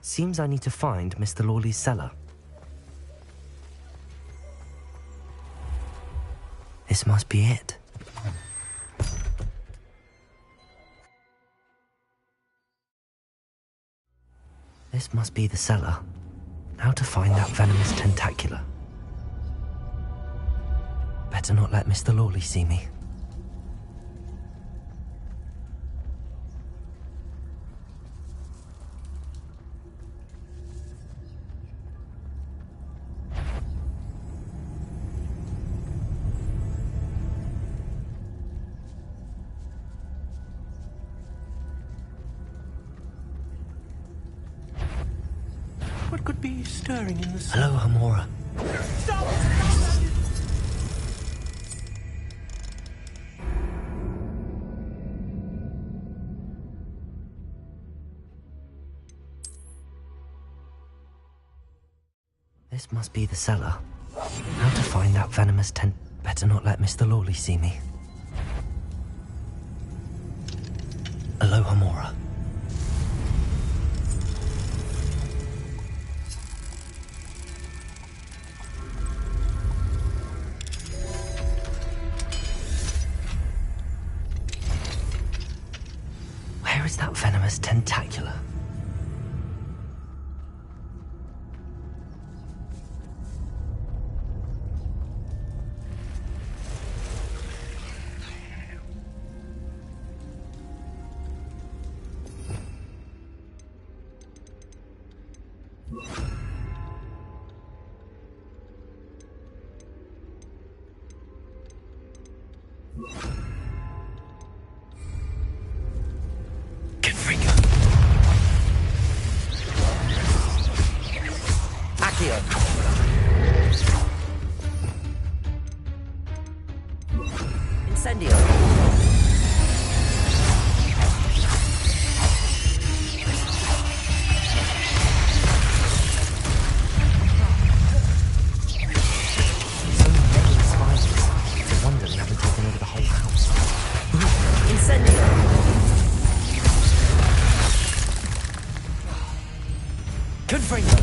Seems I need to find Mr. Lawley's cellar. This must be it. This must be the cellar. How to find that venomous tentacula? Better not let Mr. Lawley see me. What could be stirring in the sun? Hello, Hamora. Stop! This must be the cellar. How to find that venomous Better not let Mr. Lawley see me. Aloha Mora. is that venomous tentacula? Incendio. So many spiders. It's a wonder they haven't taken over the whole house. Incendio. Confringo.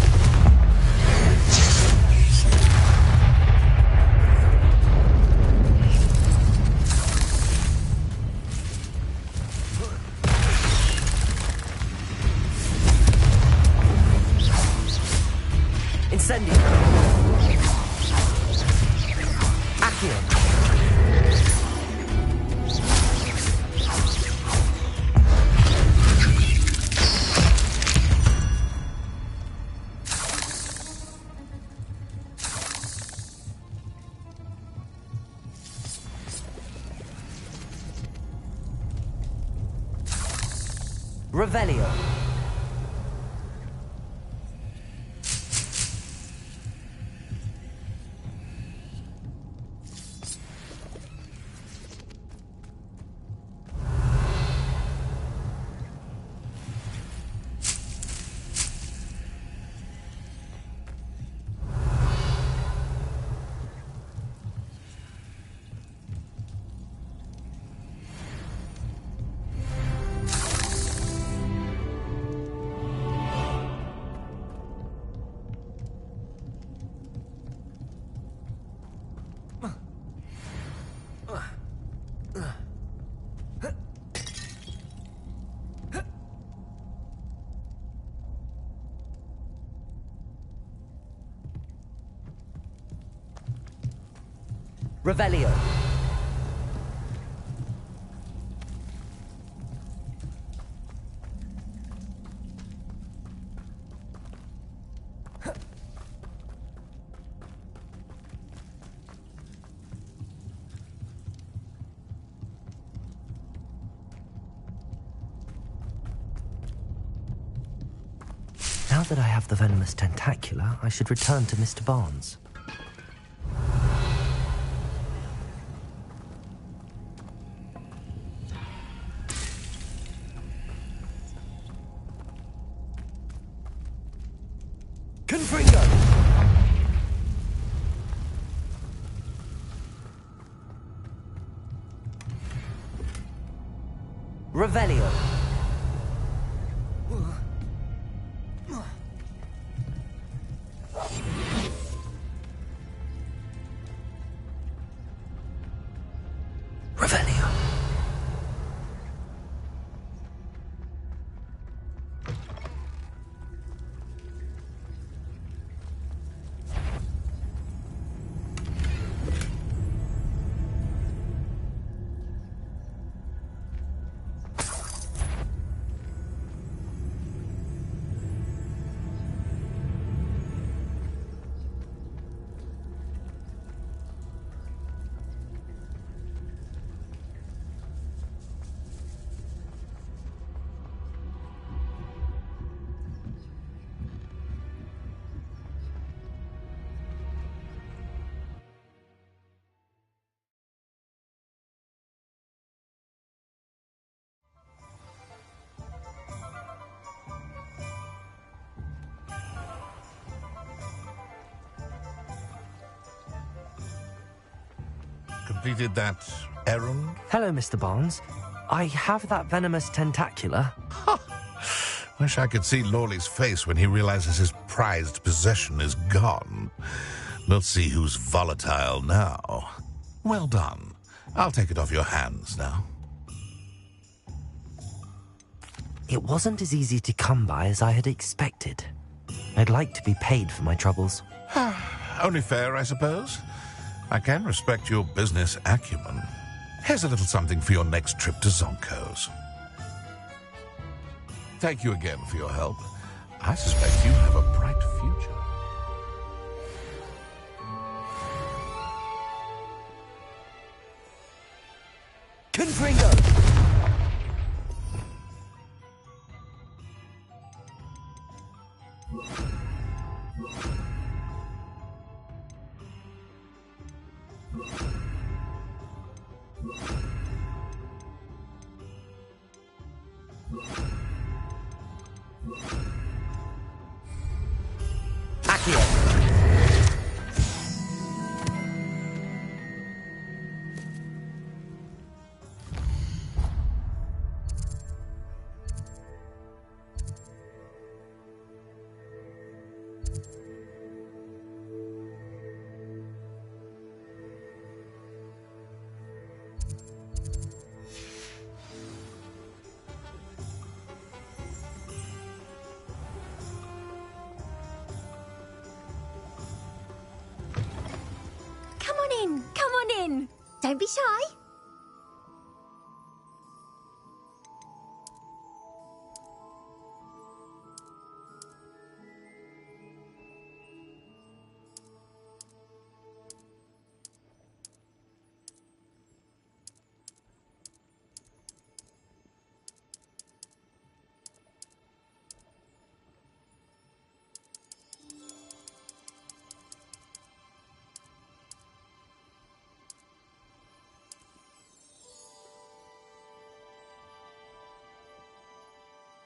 Incendio. Accio. Revelio. Revelio. Now that I have the venomous tentacula, I should return to Mr. Barnes. Confringo! Revelio. Revelio. Completed that errand? Hello, Mr. Barnes. I have that venomous tentacula. Wish I could see Lawley's face when he realizes his prized possession is gone. We'll see who's volatile now. Well done. I'll take it off your hands now. It wasn't as easy to come by as I had expected. I'd like to be paid for my troubles. Only fair, I suppose. I can respect your business acumen. Here's a little something for your next trip to Zonko's. Thank you again for your help. I suspect you have a bright future. Confringo! Come on in. Don't be shy.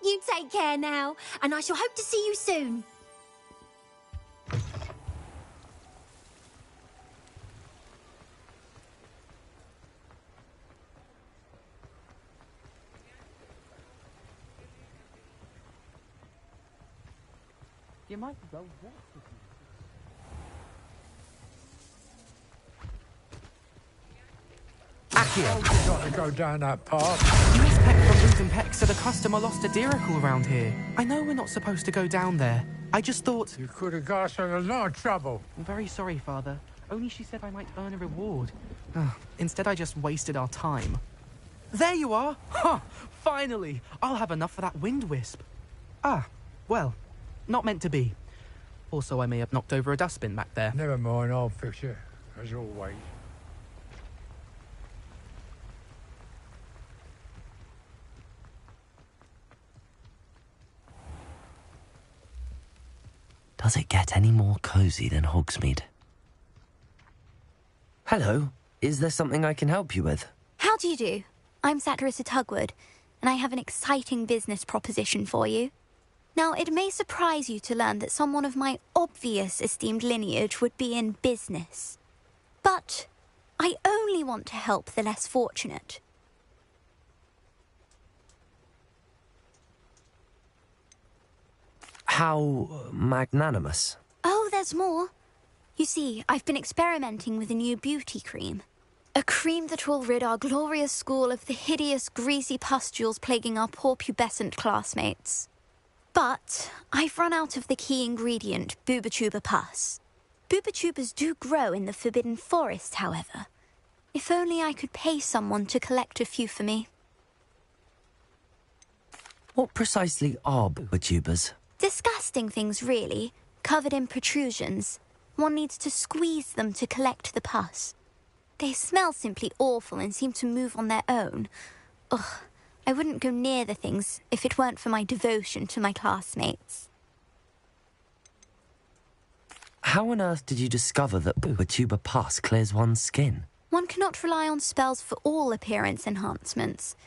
You take care now, and I shall hope to see you soon. You might as well walk with me. Accio! You've got to go down that path. Miss Peck from Booth and Peck said a customer lost a diracle around here. I know we're not supposed to go down there. I just thought... You could have got us in a lot of trouble. I'm very sorry, Father. Only she said I might earn a reward. Instead, I just wasted our time. There you are! Ha! Finally! I'll have enough for that wind wisp. Well, not meant to be. Also, I may have knocked over a dustbin back there. Never mind, I'll fix it, as always. Does it get any more cozy than Hogsmeade? Hello. Is there something I can help you with? How do you do? I'm Satirissa Tugwood, and I have an exciting business proposition for you. Now, it may surprise you to learn that someone of my obvious esteemed lineage would be in business. But I only want to help the less fortunate. How magnanimous. Oh, there's more. You see, I've been experimenting with a new beauty cream. A cream that will rid our glorious school of the hideous, greasy pustules plaguing our poor pubescent classmates. But I've run out of the key ingredient, Booba-Tuba pus. Booba-Tubas do grow in the Forbidden Forest, however. If only I could pay someone to collect a few for me. What precisely are Booba-Tubas? Disgusting things, really, covered in protrusions. One needs to squeeze them to collect the pus. They smell simply awful and seem to move on their own. Ugh, I wouldn't go near the things if it weren't for my devotion to my classmates. How on earth did you discover that Booba-Tuba pus clears one's skin? One cannot rely on spells for all appearance enhancements.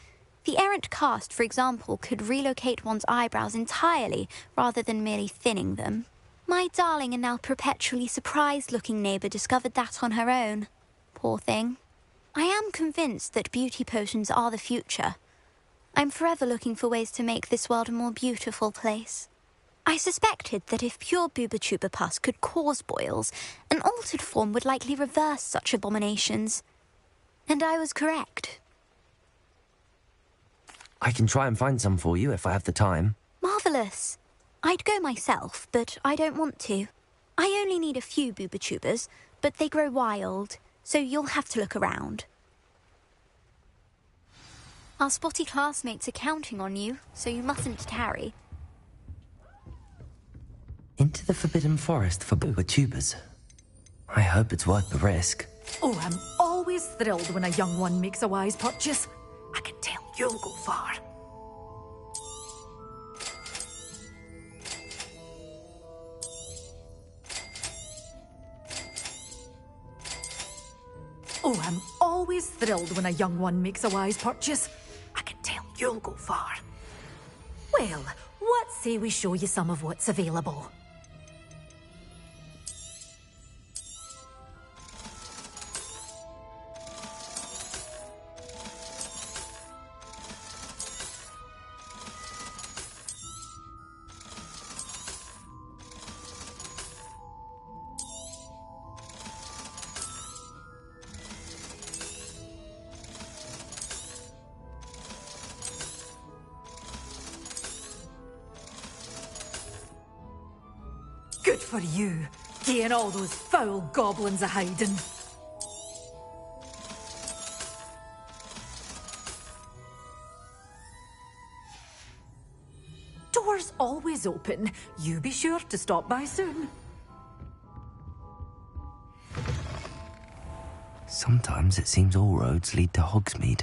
The errant cast, for example, could relocate one's eyebrows entirely rather than merely thinning them. My darling and now perpetually surprised-looking neighbour discovered that on her own. Poor thing. I am convinced that beauty potions are the future. I'm forever looking for ways to make this world a more beautiful place. I suspected that if pure Booba-Tuba pus could cause boils, an altered form would likely reverse such abominations. And I was correct. I can try and find some for you if I have the time. Marvellous. I'd go myself, but I don't want to. I only need a few booba-tubers, but they grow wild, so you'll have to look around. Our spotty classmates are counting on you, so you mustn't tarry. Into the Forbidden Forest for booba-tubers. I hope it's worth the risk. Oh, I'm always thrilled when a young one makes a wise purchase. I can tell you'll go far. Oh, I'm always thrilled when a young one makes a wise purchase. I can tell you'll go far. Well, what say we show you some of what's available? Good for you, getting all those foul goblins a-hiding. Doors always open. You be sure to stop by soon. Sometimes it seems all roads lead to Hogsmeade.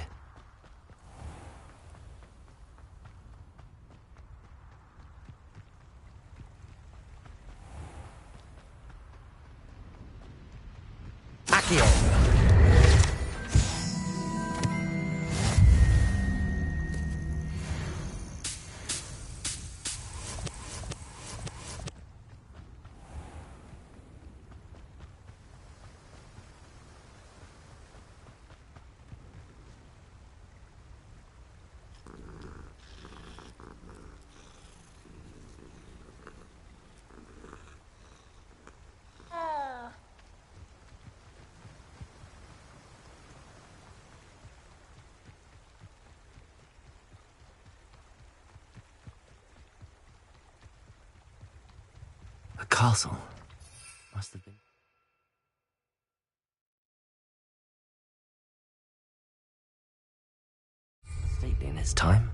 A castle. Must have been. Stately in its time.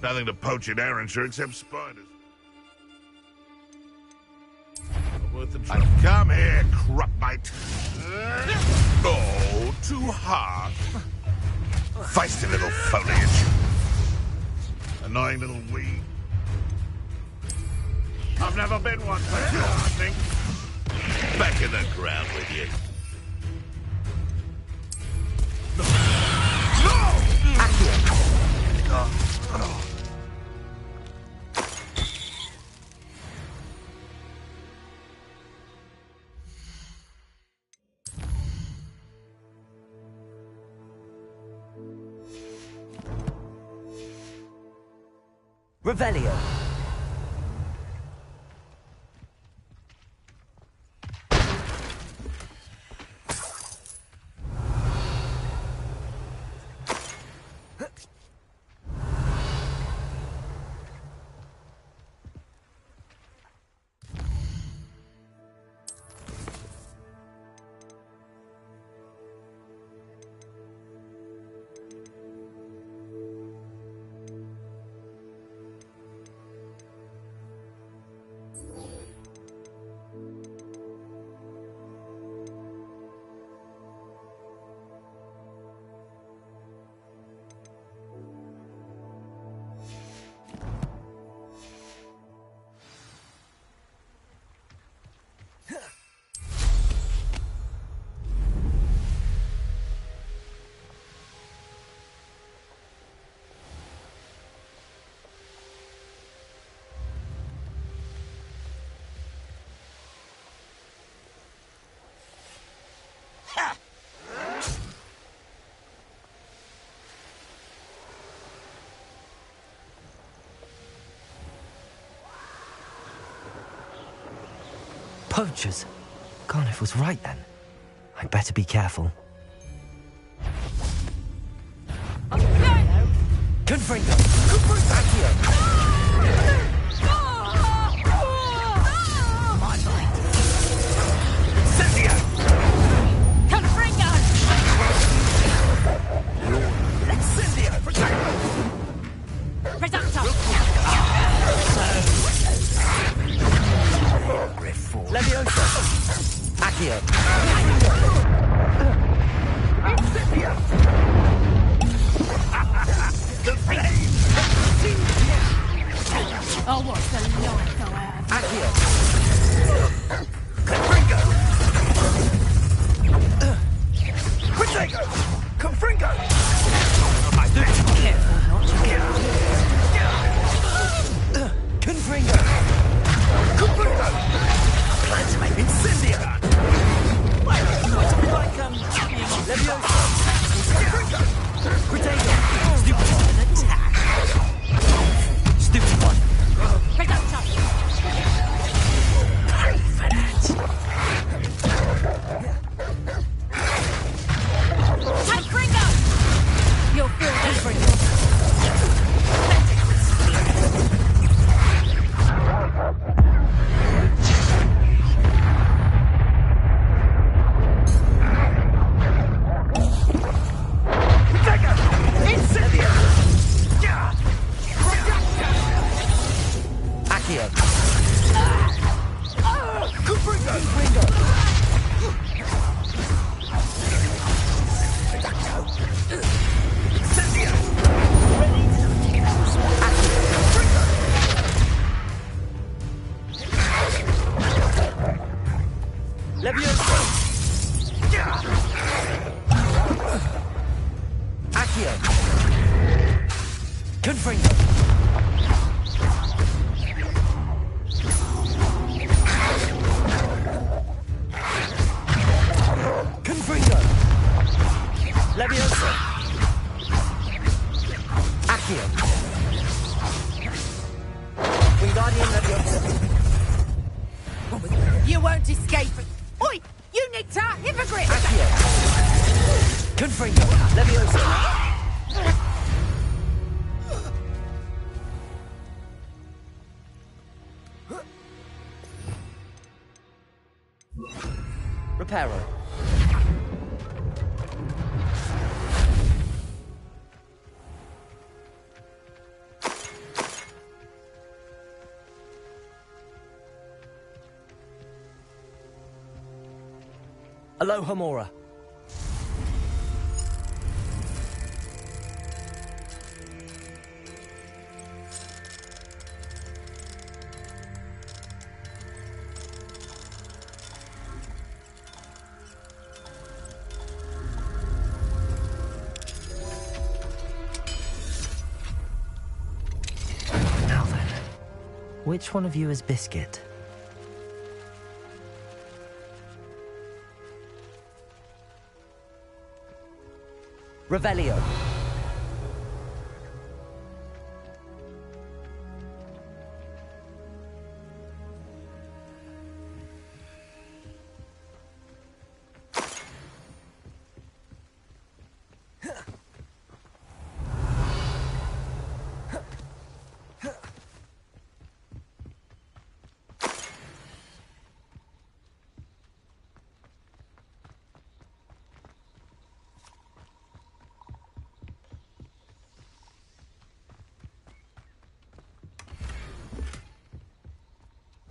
Nothing to poach in Arrynshire except spiders. Come here, crupmite. Oh, too hard. Feisty little foliage. Annoying little weed. I've never been one for sure, I think. Back in the ground with you. Revelio. Poachers. Garniff was right then. I'd better be careful. Confringo! My mind. Incendio! Confringo! Incendio! Reducto! Leviosa! Accio! Incendio! The flame! Oh, what's the light go out? Accio! Confringo! Protego! Confringo! Careful not to get Confringo! Confringo! Plan to make Incendio! Like, Leviosa! Confringo! Protego! Stupid one! An attack! Stupid one! Reducto! Pay for that! Confringo! You'll feel different. Accio! Confringo! Incendio! Leviosa! Accio! Confringo! Confringo! Leviosa! Accio! Wingardium Leviosa! You won't escape it. Oi! You Nectar! Hypocrite! Accio! Confringo! Leviosa! Reparo. Aloha Mora. Now then, which one of you is Biscuit? Revelio.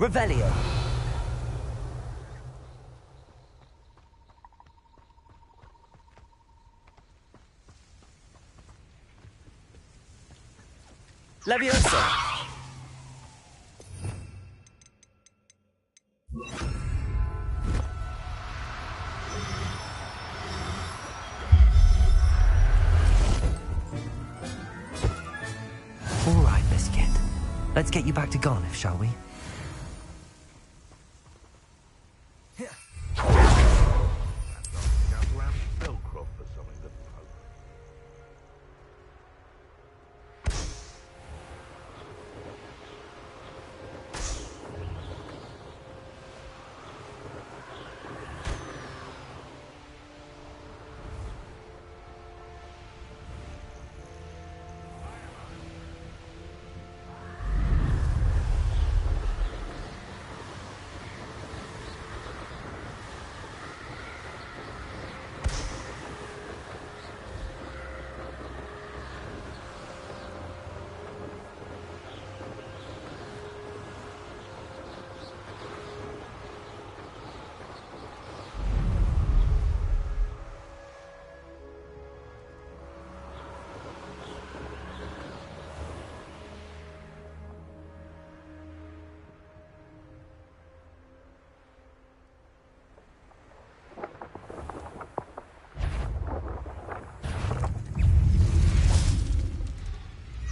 Revelio. Leviosa. All right, Biscuit. Let's get you back to Garniff, shall we?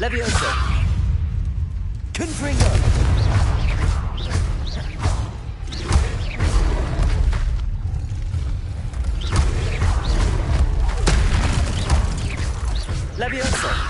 Levioso! Confringo! Levioso!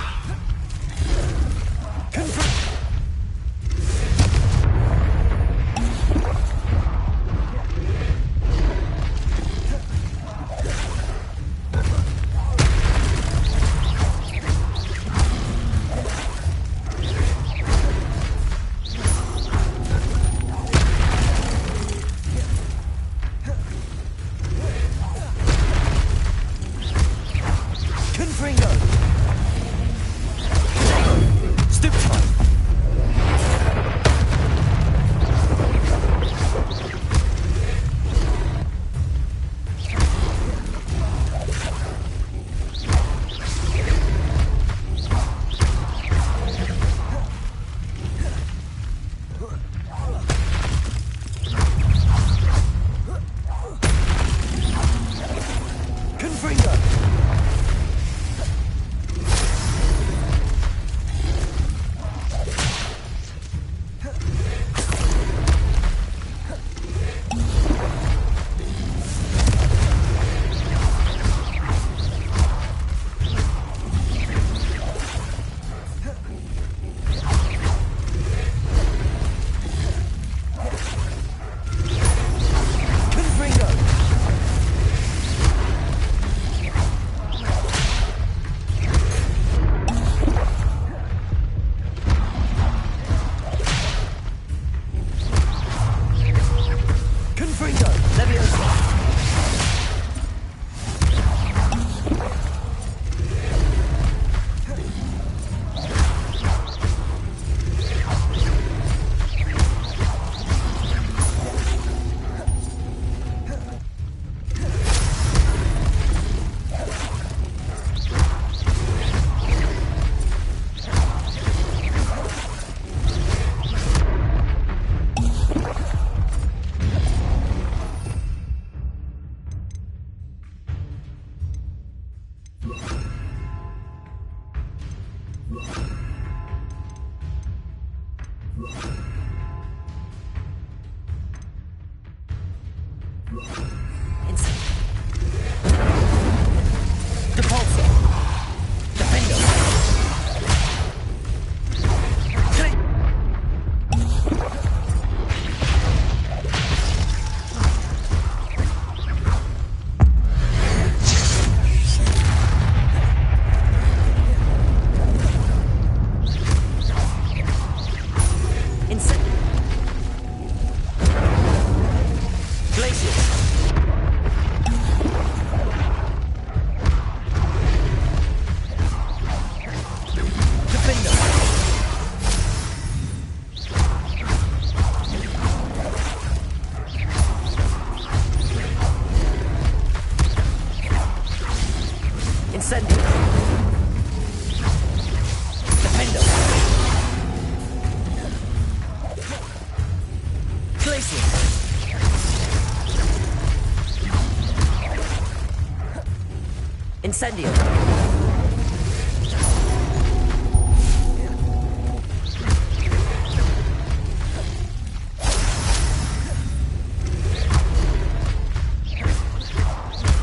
Incendio!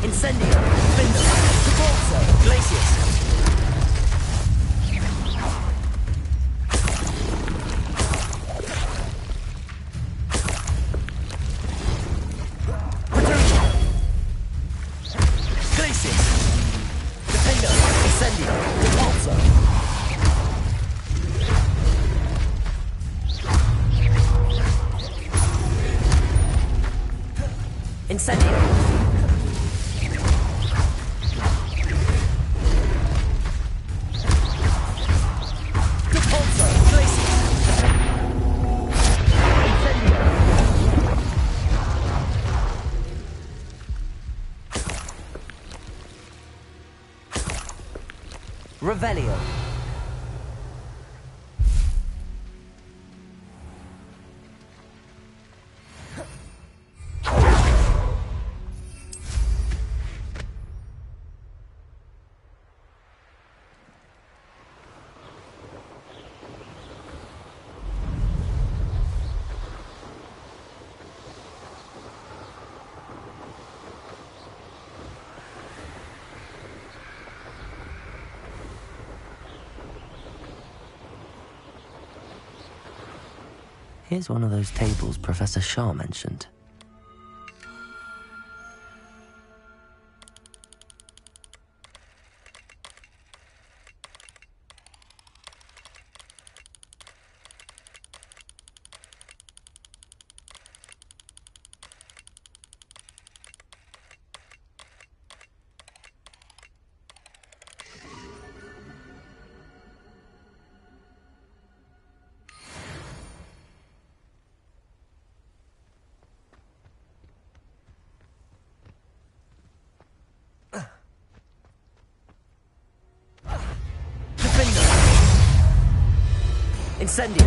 Incendio! Findo! Repulso! Glacius! Incendio! Repulso! Glacius! Incendio! Revelio! Here's one of those tables Professor Shah mentioned. Incendio!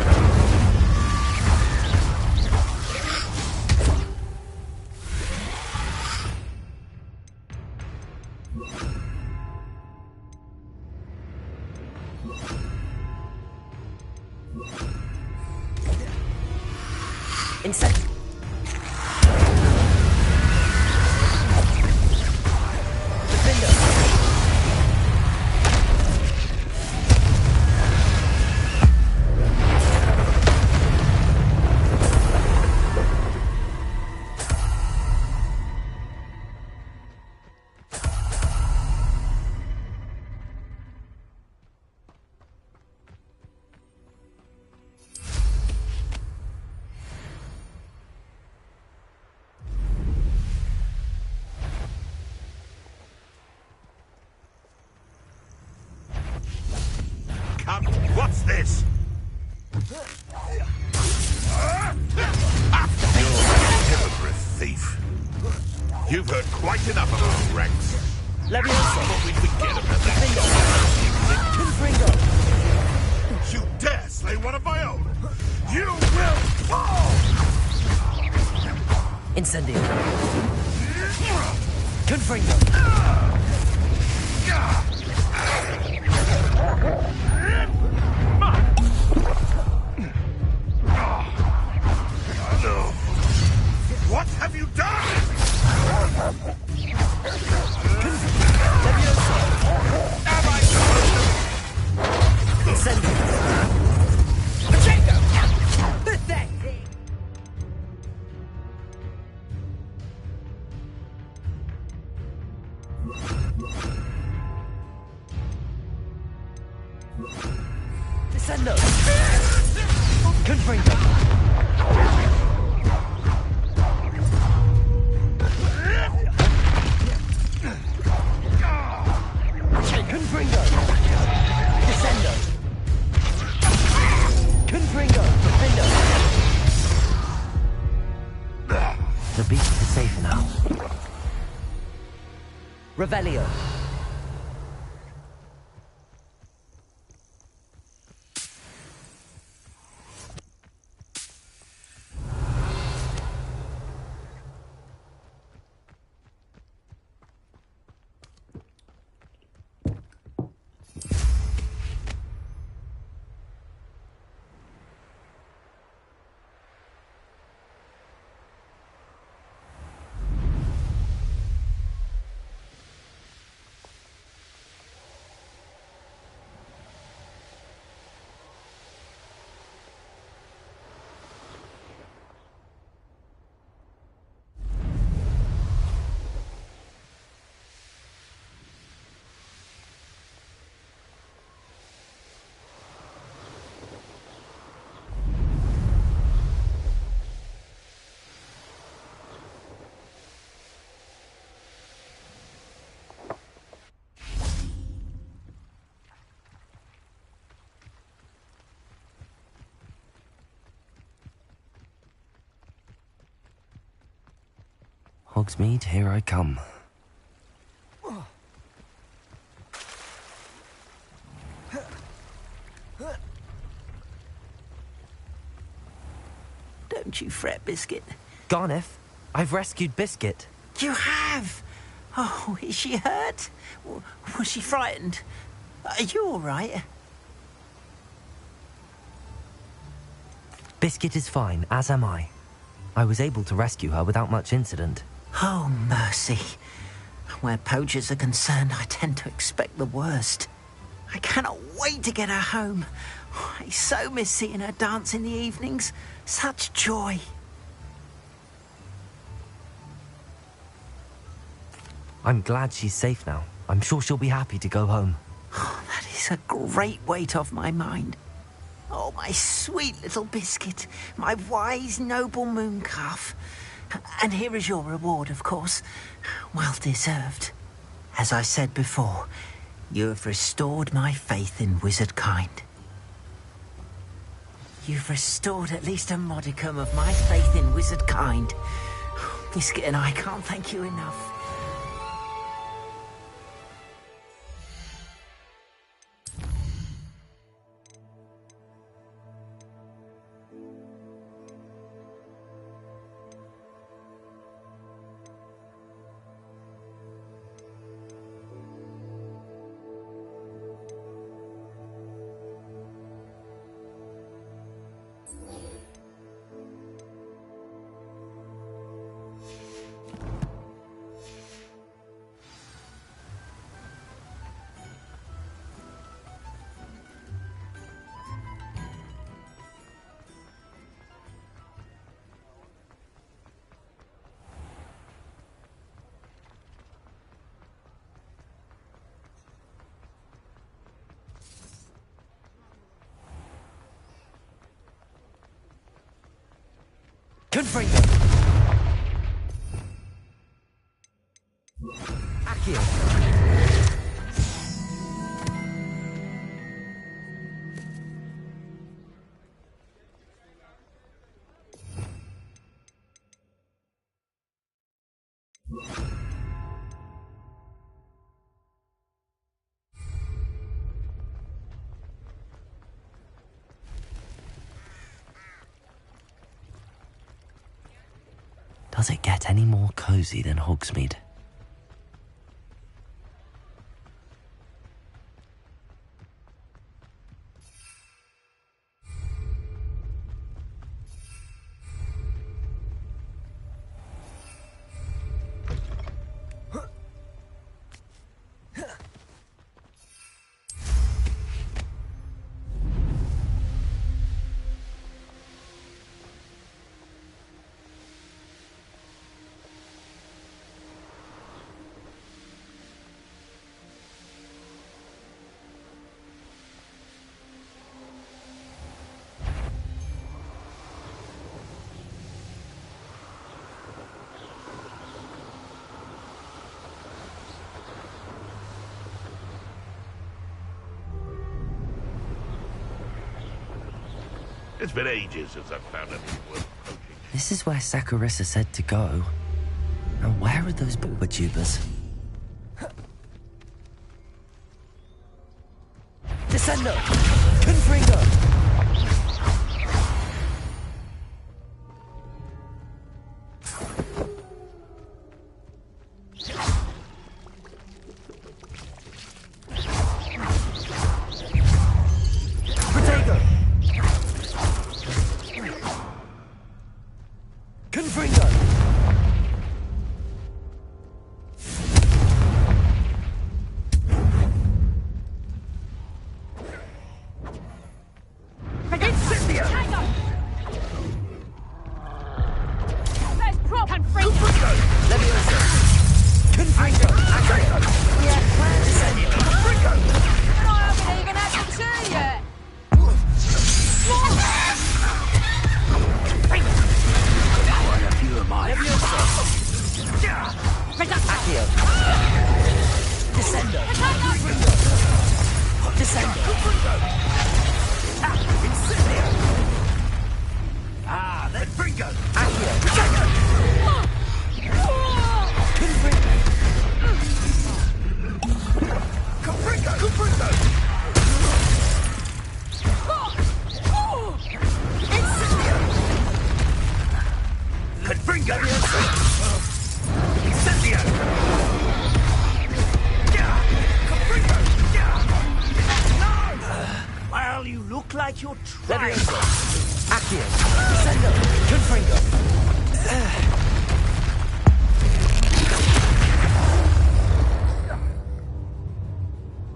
Incendio! What's this? You're a hypocrite thief. You've heard quite enough of our ranks. Probably forget about that. You dare slay one of my own? You will fall! Incendio! Confringo! What have you done? Am I supposed to... Incendio! Pacheco! Pathetic! Descendo! Confringo! Confringo! Descendo! Confringo! Defendo! The beast is safe now. Revelio! Hogsmeade, here I come. Don't you fret, Biscuit. Garneth, I've rescued Biscuit. You have? Oh, is she hurt? Was she frightened? Are you all right? Biscuit is fine, as am I. I was able to rescue her without much incident. Oh, mercy. Where poachers are concerned, I tend to expect the worst. I cannot wait to get her home. I so miss seeing her dance in the evenings. Such joy. I'm glad she's safe now. I'm sure she'll be happy to go home. That is a great weight off my mind. Oh, my sweet little biscuit, my wise, noble moon calf. And here is your reward, of course. Well deserved. As I said before, you have restored my faith in wizard kind. You've restored at least a modicum of my faith in wizard kind. Biscuit and I can't thank you enough. Confringo! Accio! Does it get any more cozy than Hogsmeade? It's been ages since I've found anything worth poaching. This is where Saccharissa said to go. And where are those Bulbatubers? Descendo! Confringo!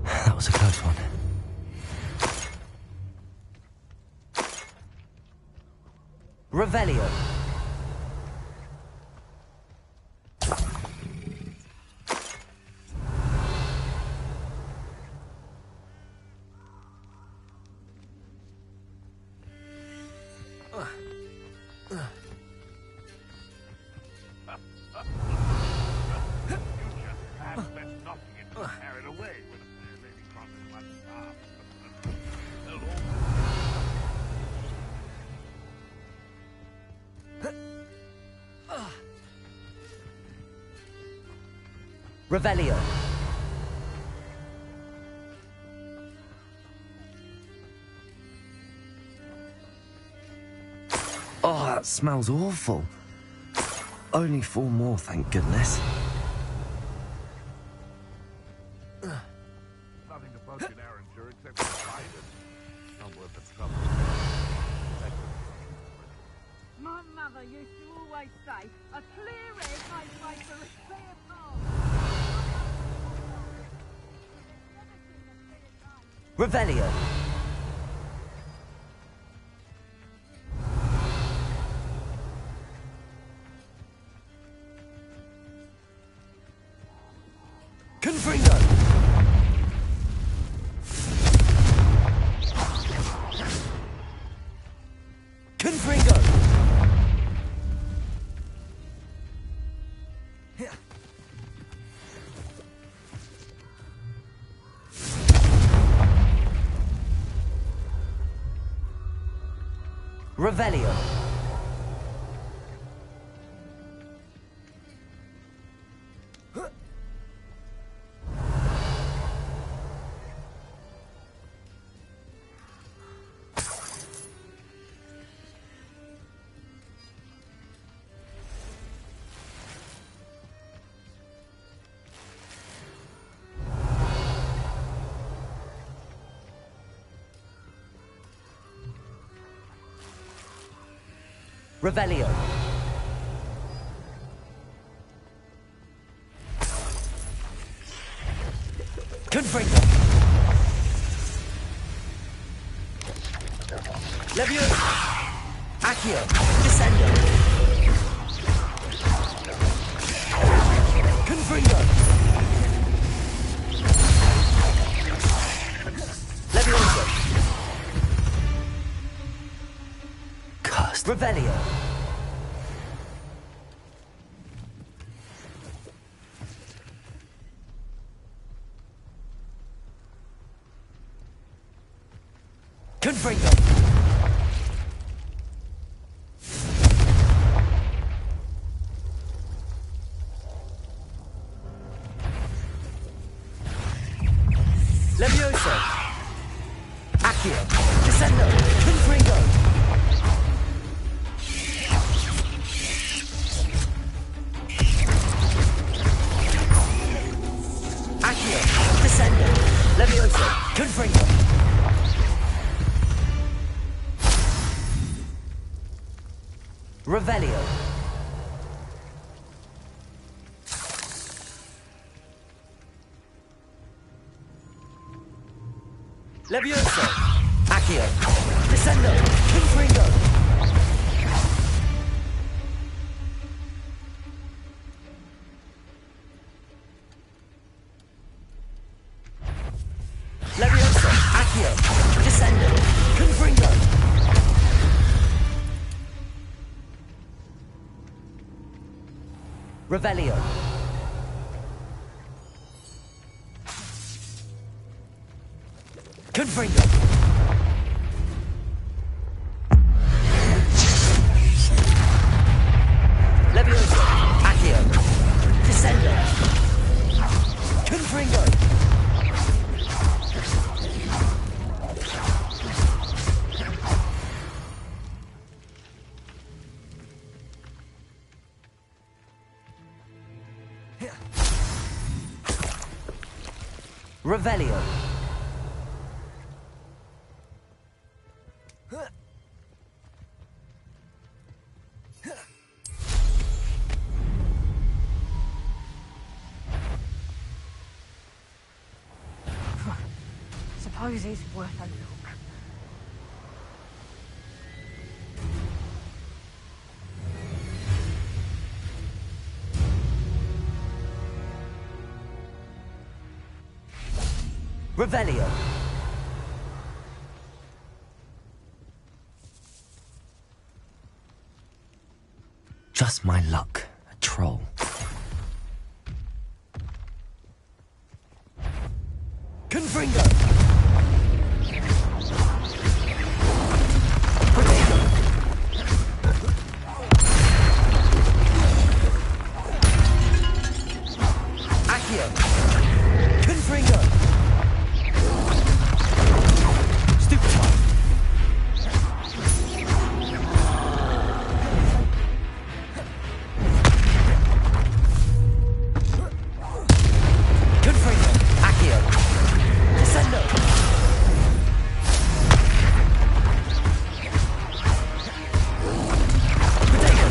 That was a close one. Revelio. Revelio. Oh, that smells awful. Only 4 more, thank goodness. Nothing to poke an errand here except for spiders. Not worth the trouble. My mother used to always say, a clear head makes way for a clear path. Revelio. Confringo. Confringo. Revelio. Revelio. Confringo. Leviosa. Accio. Descendo. Confringo. Leviosa. Cursed. Revelio. Confringo. Leviosa. Accio. Descendo. Confringo. Accio. Descendo. Leviosa. Confringo. Revelio. Levioso. Accio. Descendo. Confringo. Levioso. Accio. Descendo. Confringo. Revelio. Confringo. Levioso. Accio. Descendo. Confringo. Revelio. Suppose he's worth a look. Revelio. Just my luck. A troll. Confringo! Accio! Confringo! Stupefy! Confringo! Accio! Descendo! Potato!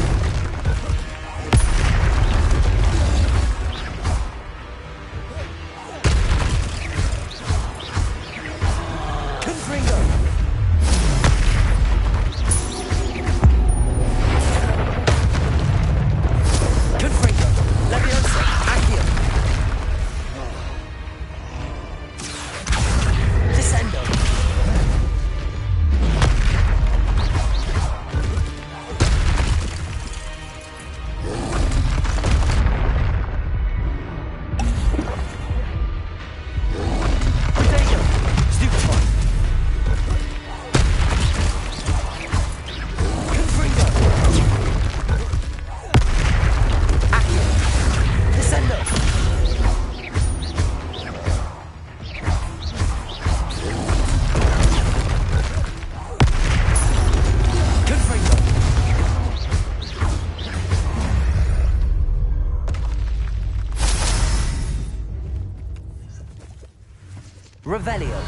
Confringo! Confringo! Leviosa! Accio! Descendo! Potato! Stupefy! Confringo! Accio! Descendo! Confringo! Revelio.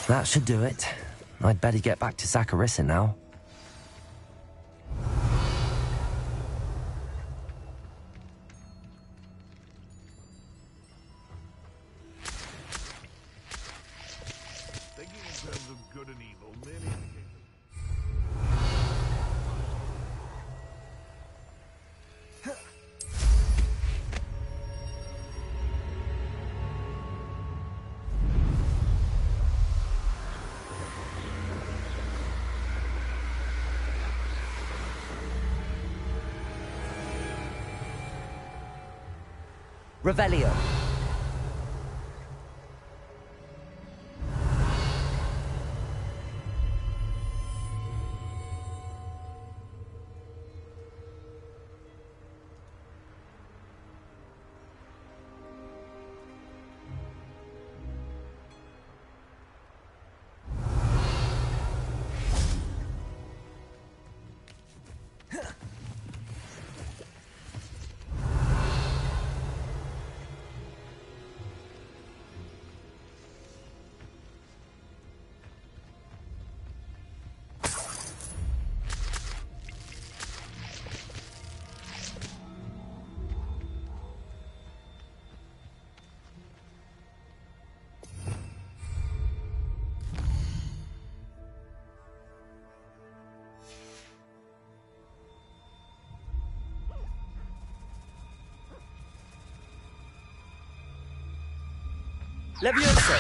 That should do it. I'd better get back to Zacharyssa now. Thinking in terms of good and evil, merely Revelio. Levioso.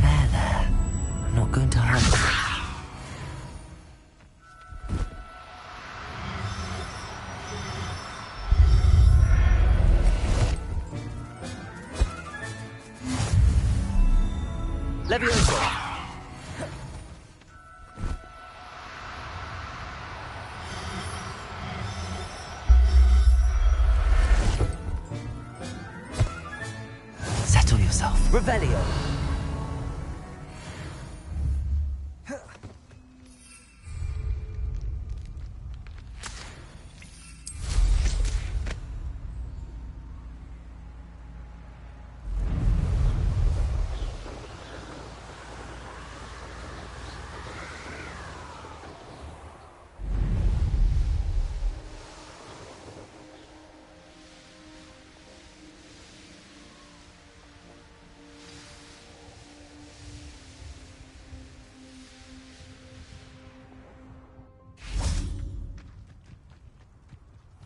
There. I'm not going to hurt. Levioso. Settle yourself. Revelio.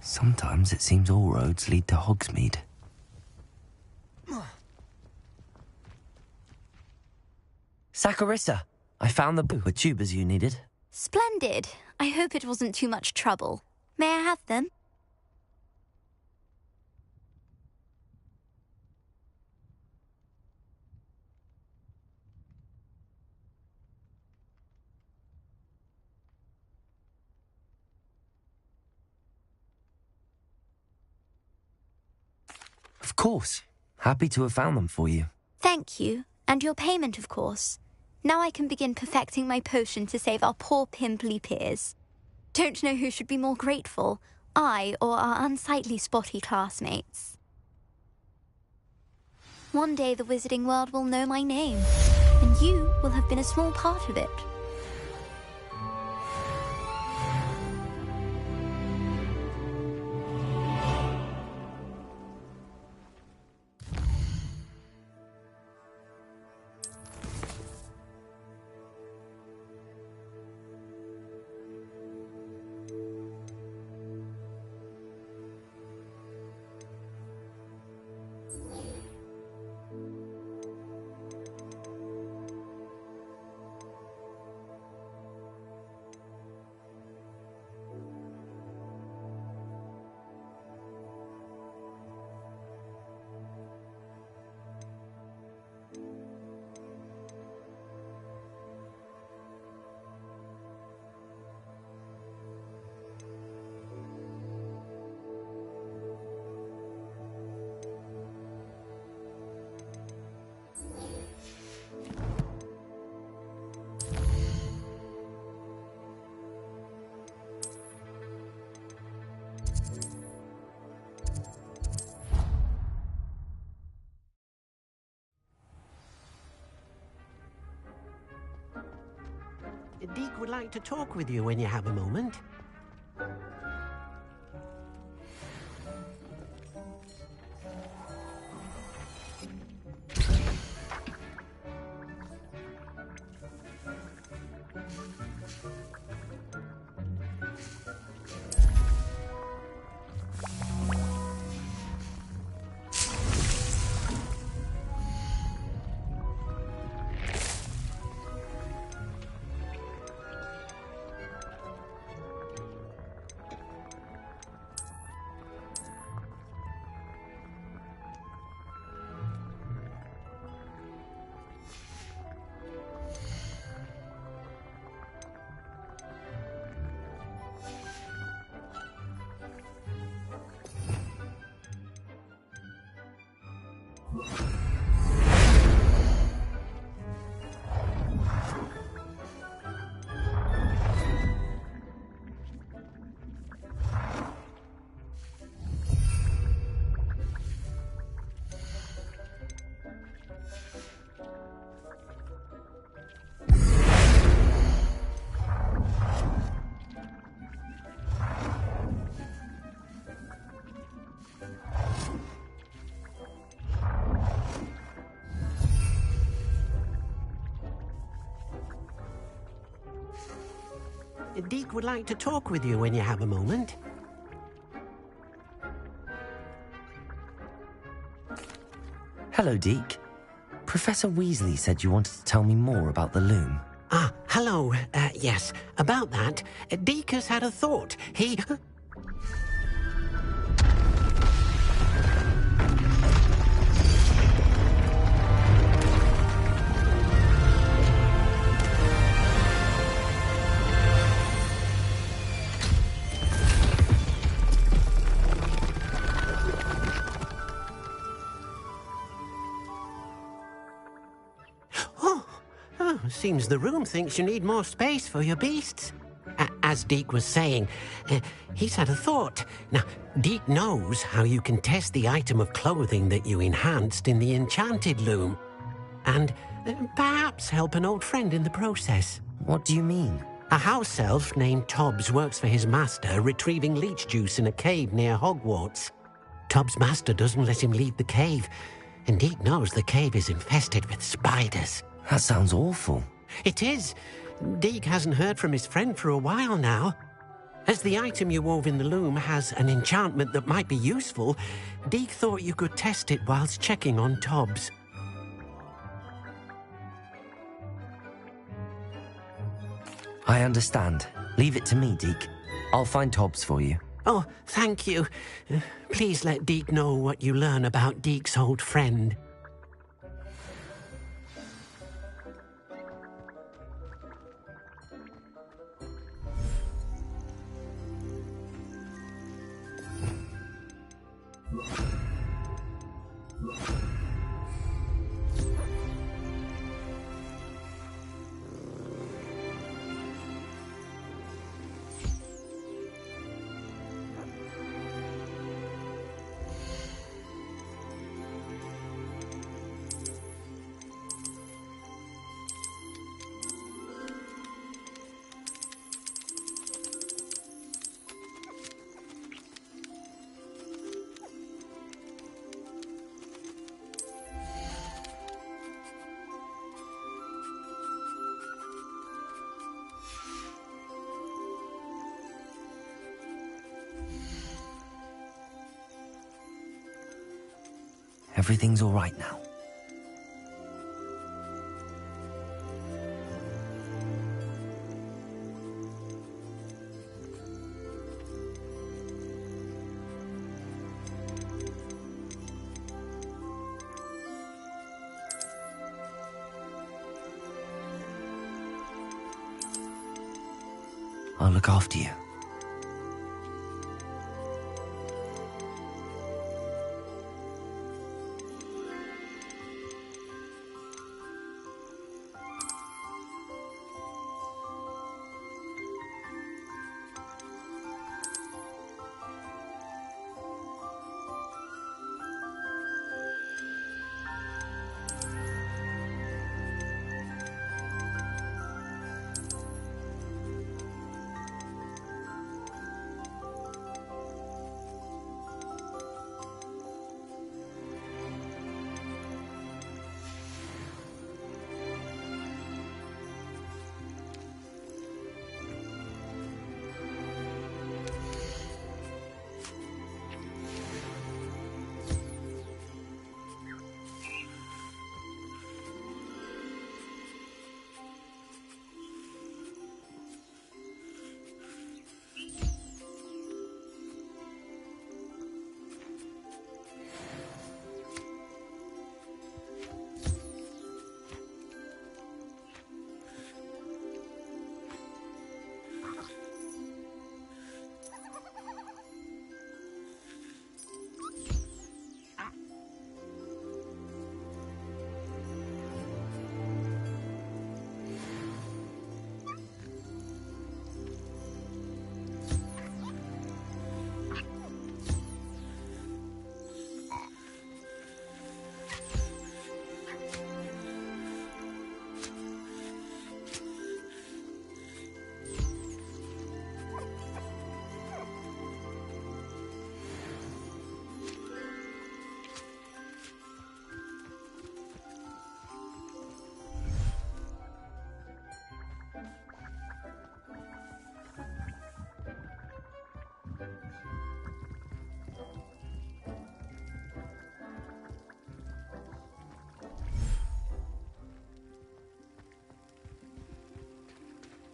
Sometimes it seems all roads lead to Hogsmeade. Saccharissa! I found the tubers you needed. Splendid. I hope it wasn't too much trouble. May I have them? Of course. Happy to have found them for you. Thank you. And your payment, of course. Now I can begin perfecting my potion to save our poor pimply peers. Don't know who should be more grateful, I or our unsightly spotty classmates. One day the wizarding world will know my name, and you will have been a small part of it. Deek would like to talk with you when you have a moment. Deek would like to talk with you when you have a moment. Hello, Deek. Professor Weasley said you wanted to tell me more about the loom. Ah, hello. Yes, about that. Deek has had a thought. He... Seems the room thinks you need more space for your beasts. As Deek was saying, he's had a thought. Now, Deek knows how you can test the item of clothing that you enhanced in the enchanted loom. And perhaps help an old friend in the process. What do you mean? A house elf named Tobbs works for his master, retrieving leech juice in a cave near Hogwarts. Tobbs' master doesn't let him leave the cave, and Deek knows the cave is infested with spiders. That sounds awful. It is. Deek hasn't heard from his friend for a while now. As the item you wove in the loom has an enchantment that might be useful, Deke thought you could test it whilst checking on Tobbs. I understand. Leave it to me, Deke. I'll find Tobbs for you. Oh, thank you. Please let Deke know what you learn about Deke's old friend. Everything's all right now. I'll look after you.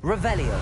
Revelio.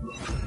You